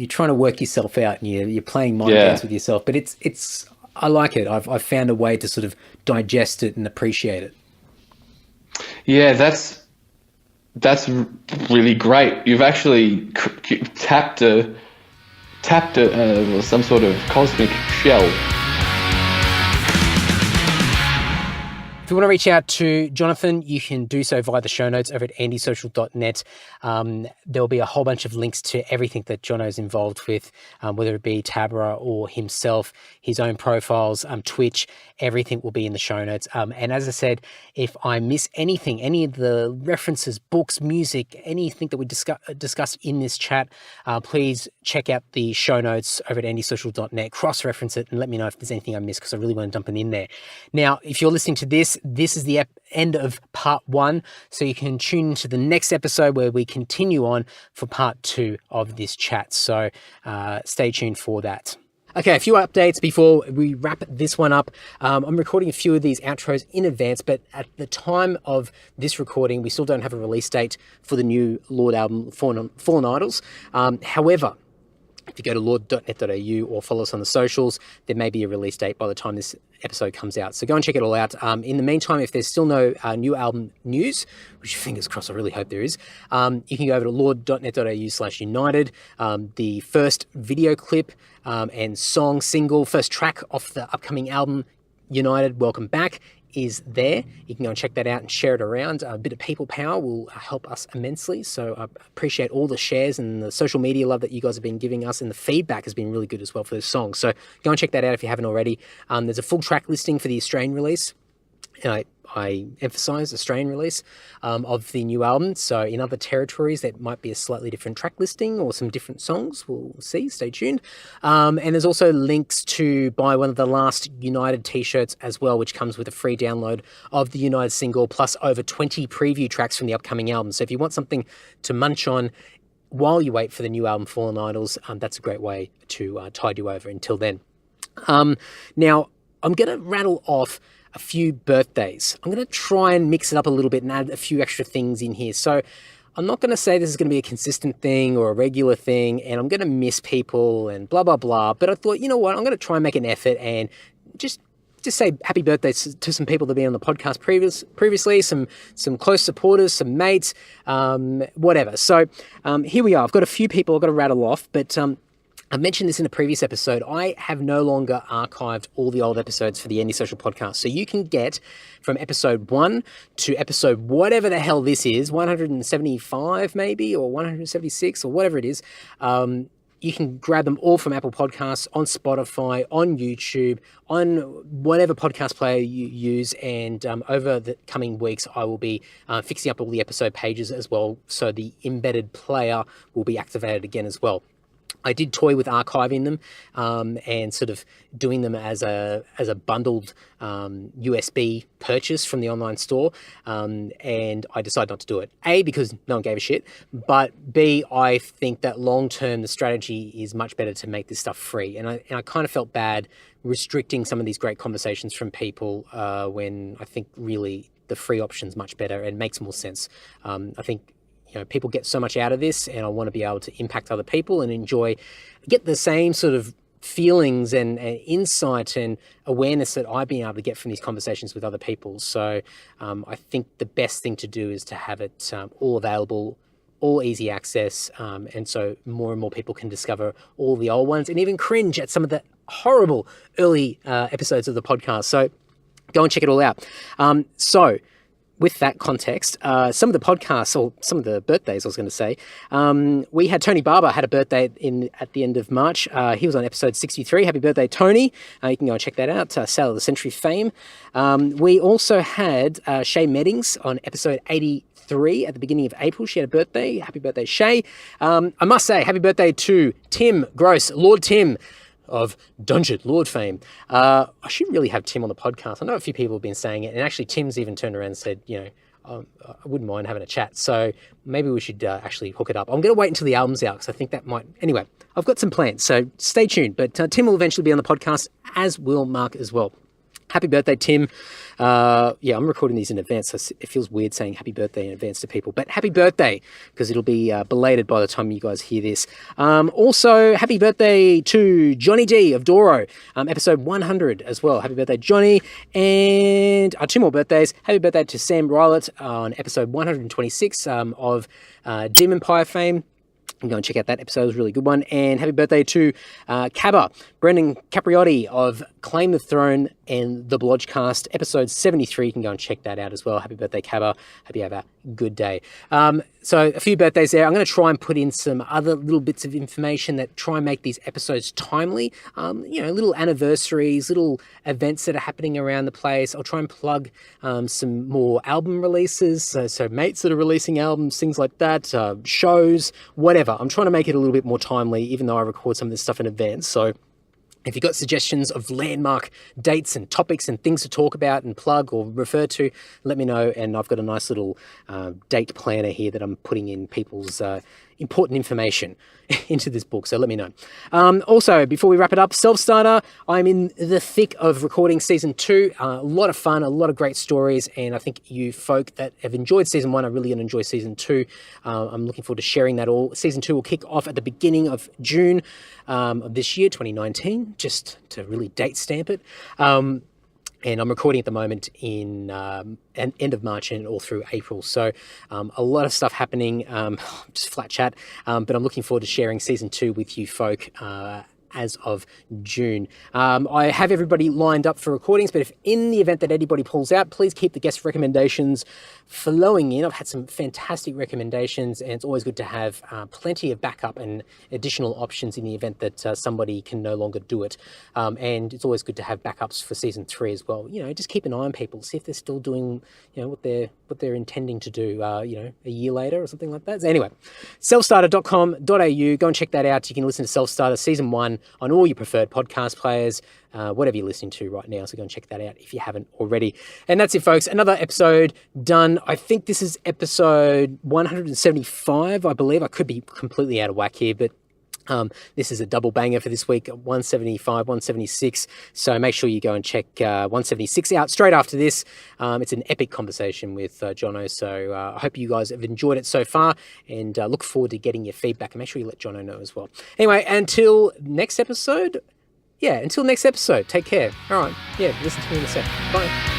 trying to work yourself out, and you're playing mind games with yourself. But it's I like it. I've found a way to sort of digest it and appreciate it. Yeah, that's really great. You've actually tapped some sort of cosmic shell. If you want to reach out to Jonathon, you can do so via the show notes over at andysocial.net. There'll be a whole bunch of links to everything that Jono's involved with, whether it be Taberah or himself, his own profiles, Twitch, everything will be in the show notes. And as I said, if I miss anything, any of the references, books, music, anything that we discussed in this chat, please check out the show notes over at andysocial.net, cross-reference it, and let me know if there's anything I missed, because I really want to dump it in there. Now, if you're listening to this this is the end of part 1. So you can tune into the next episode where we continue on for part 2 of this chat. So stay tuned for that. Okay, a few updates before we wrap this one up. I'm recording a few of these outros in advance, but at the time of this recording, we still don't have a release date for the new Lord album, Fallen Idols. However, if you go to lord.net.au or follow us on the socials, there may be a release date by the time this episode comes out. So go and check it all out. In the meantime, if there's still no new album news, which fingers crossed, I really hope there is, you can go over to lord.net.au/united. The first video clip and single, first track off the upcoming album, United, Welcome Back, is there. You can go and check that out and share it around. A bit of people power will help us immensely. So I appreciate all the shares and the social media love that you guys have been giving us, and the feedback has been really good as well for this song. So go and check that out if you haven't already. There's a full track listing for the Australian release. And I emphasize Australian release of the new album. So in other territories, that might be a slightly different track listing or some different songs. We'll see. Stay tuned. And there's also links to buy one of the last United t-shirts as well, which comes with a free download of the United single, plus over 20 preview tracks from the upcoming album. So if you want something to munch on while you wait for the new album, Fallen Idols, that's a great way to tide you over until then. Now, I'm going to rattle off a few birthdays. I'm going to try and mix it up a little bit and add a few extra things in here. So I'm not going to say this is going to be a consistent thing or a regular thing, and I'm going to miss people and blah, blah, blah. But I thought, you know what, I'm going to try and make an effort and just say happy birthdays to some people that have been on the podcast previously, some close supporters, some mates, whatever. So here we are. I've got a few people I've got to rattle off, but I mentioned this in a previous episode. I have no longer archived all the old episodes for the Andy Social podcast. So you can get from episode 1 to episode whatever the hell this is, 175 maybe, or 176 or whatever it is. You can grab them all from Apple Podcasts, on Spotify, on YouTube, on whatever podcast player you use. And over the coming weeks, I will be fixing up all the episode pages as well. So the embedded player will be activated again as well. I did toy with archiving them and sort of doing them as a bundled USB purchase from the online store, and I decided not to do it. A, because no one gave a shit, but B, I think that long term the strategy is much better to make this stuff free, and I kind of felt bad restricting some of these great conversations from people when I think really the free option is much better and makes more sense. I think people get so much out of this, and I want to be able to impact other people and get the same sort of feelings and insight and awareness that I've been able to get from these conversations with other people. So I think the best thing to do is to have it all available, all easy access, and so more and more people can discover all the old ones and even cringe at some of the horrible early episodes of the podcast. So go and check it all out. With that context, some of the podcasts, or some of the birthdays I was going to say, we had Tony Barber had a birthday at the end of March. He was on episode 63. Happy birthday, Tony. You can go and check that out, Sale of the Century fame. We also had Shay Meddings on episode 83 at the beginning of April. She had a birthday. Happy birthday, Shay. I must say, happy birthday to Tim Gross, Lord Tim of Dungeon Lord fame. I should really have Tim on the podcast. I know a few people have been saying it, and actually Tim's even turned around and said, I wouldn't mind having a chat. So maybe we should actually hook it up. I'm going to wait until the album's out because I think that might... Anyway, I've got some plans, so stay tuned. But Tim will eventually be on the podcast, as will Mark as well. Happy birthday, Tim. I'm recording these in advance, so it feels weird saying happy birthday in advance to people. But happy birthday, because it'll be belated by the time you guys hear this. Also, happy birthday to Johnny D of Doro, episode 100 as well. Happy birthday, Johnny. And 2 more birthdays. Happy birthday to Sam Rylett on episode 126 of Demon Empire fame. Go and check out that episode. It was a really good one. And happy birthday to Cabba, Brendan Capriotti of Claim the Throne and the Blodgecast, episode 73. You can go and check that out as well. Happy birthday, Cabba. Hope you have a good day. So a few birthdays there. I'm going to try and put in some other little bits of information that try and make these episodes timely. Little anniversaries, little events that are happening around the place. I'll try and plug some more album releases. So mates that are releasing albums, things like that, shows, whatever. I'm trying to make it a little bit more timely, even though I record some of this stuff in advance. So If you've got suggestions of landmark dates and topics and things to talk about and plug or refer to, let me know. And I've got a nice little date planner here that I'm putting in people's important information into this book. So let me know. Also, before we wrap it up, Self-Starter, I'm in the thick of recording season 2. A lot of fun, a lot of great stories. And I think you folk that have enjoyed season 1 are really going to enjoy season 2. I'm looking forward to sharing that all. Season 2 will kick off at the beginning of June of this year, 2019, just to really date stamp it. And I'm recording at the moment in end of March and all through April. So a lot of stuff happening, just flat chat. But I'm looking forward to sharing season 2 with you folk as of June. I have everybody lined up for recordings, but if in the event that anybody pulls out, please keep the guest recommendations flowing in. I've had some fantastic recommendations, and it's always good to have plenty of backup and additional options in the event that somebody can no longer do it. And it's always good to have backups for season 3 as well. Just keep an eye on people, see if they're still doing, what they're intending to do, a year later or something like that. So anyway, selfstarter.com.au, go and check that out. You can listen to Self-Starter season 1 on all your preferred podcast players, whatever you're listening to right now. So go and check that out if you haven't already. And that's it, folks. Another episode done. I think this is episode 175, I believe. I could be completely out of whack here, but this is a double banger for this week, 175, 176. So make sure you go and check 176 out straight after this. It's an epic conversation with Jono. So I hope you guys have enjoyed it so far, and look forward to getting your feedback. And make sure you let Jono know as well. Anyway, until next episode, take care. All right. Yeah, listen to me in a sec. Bye.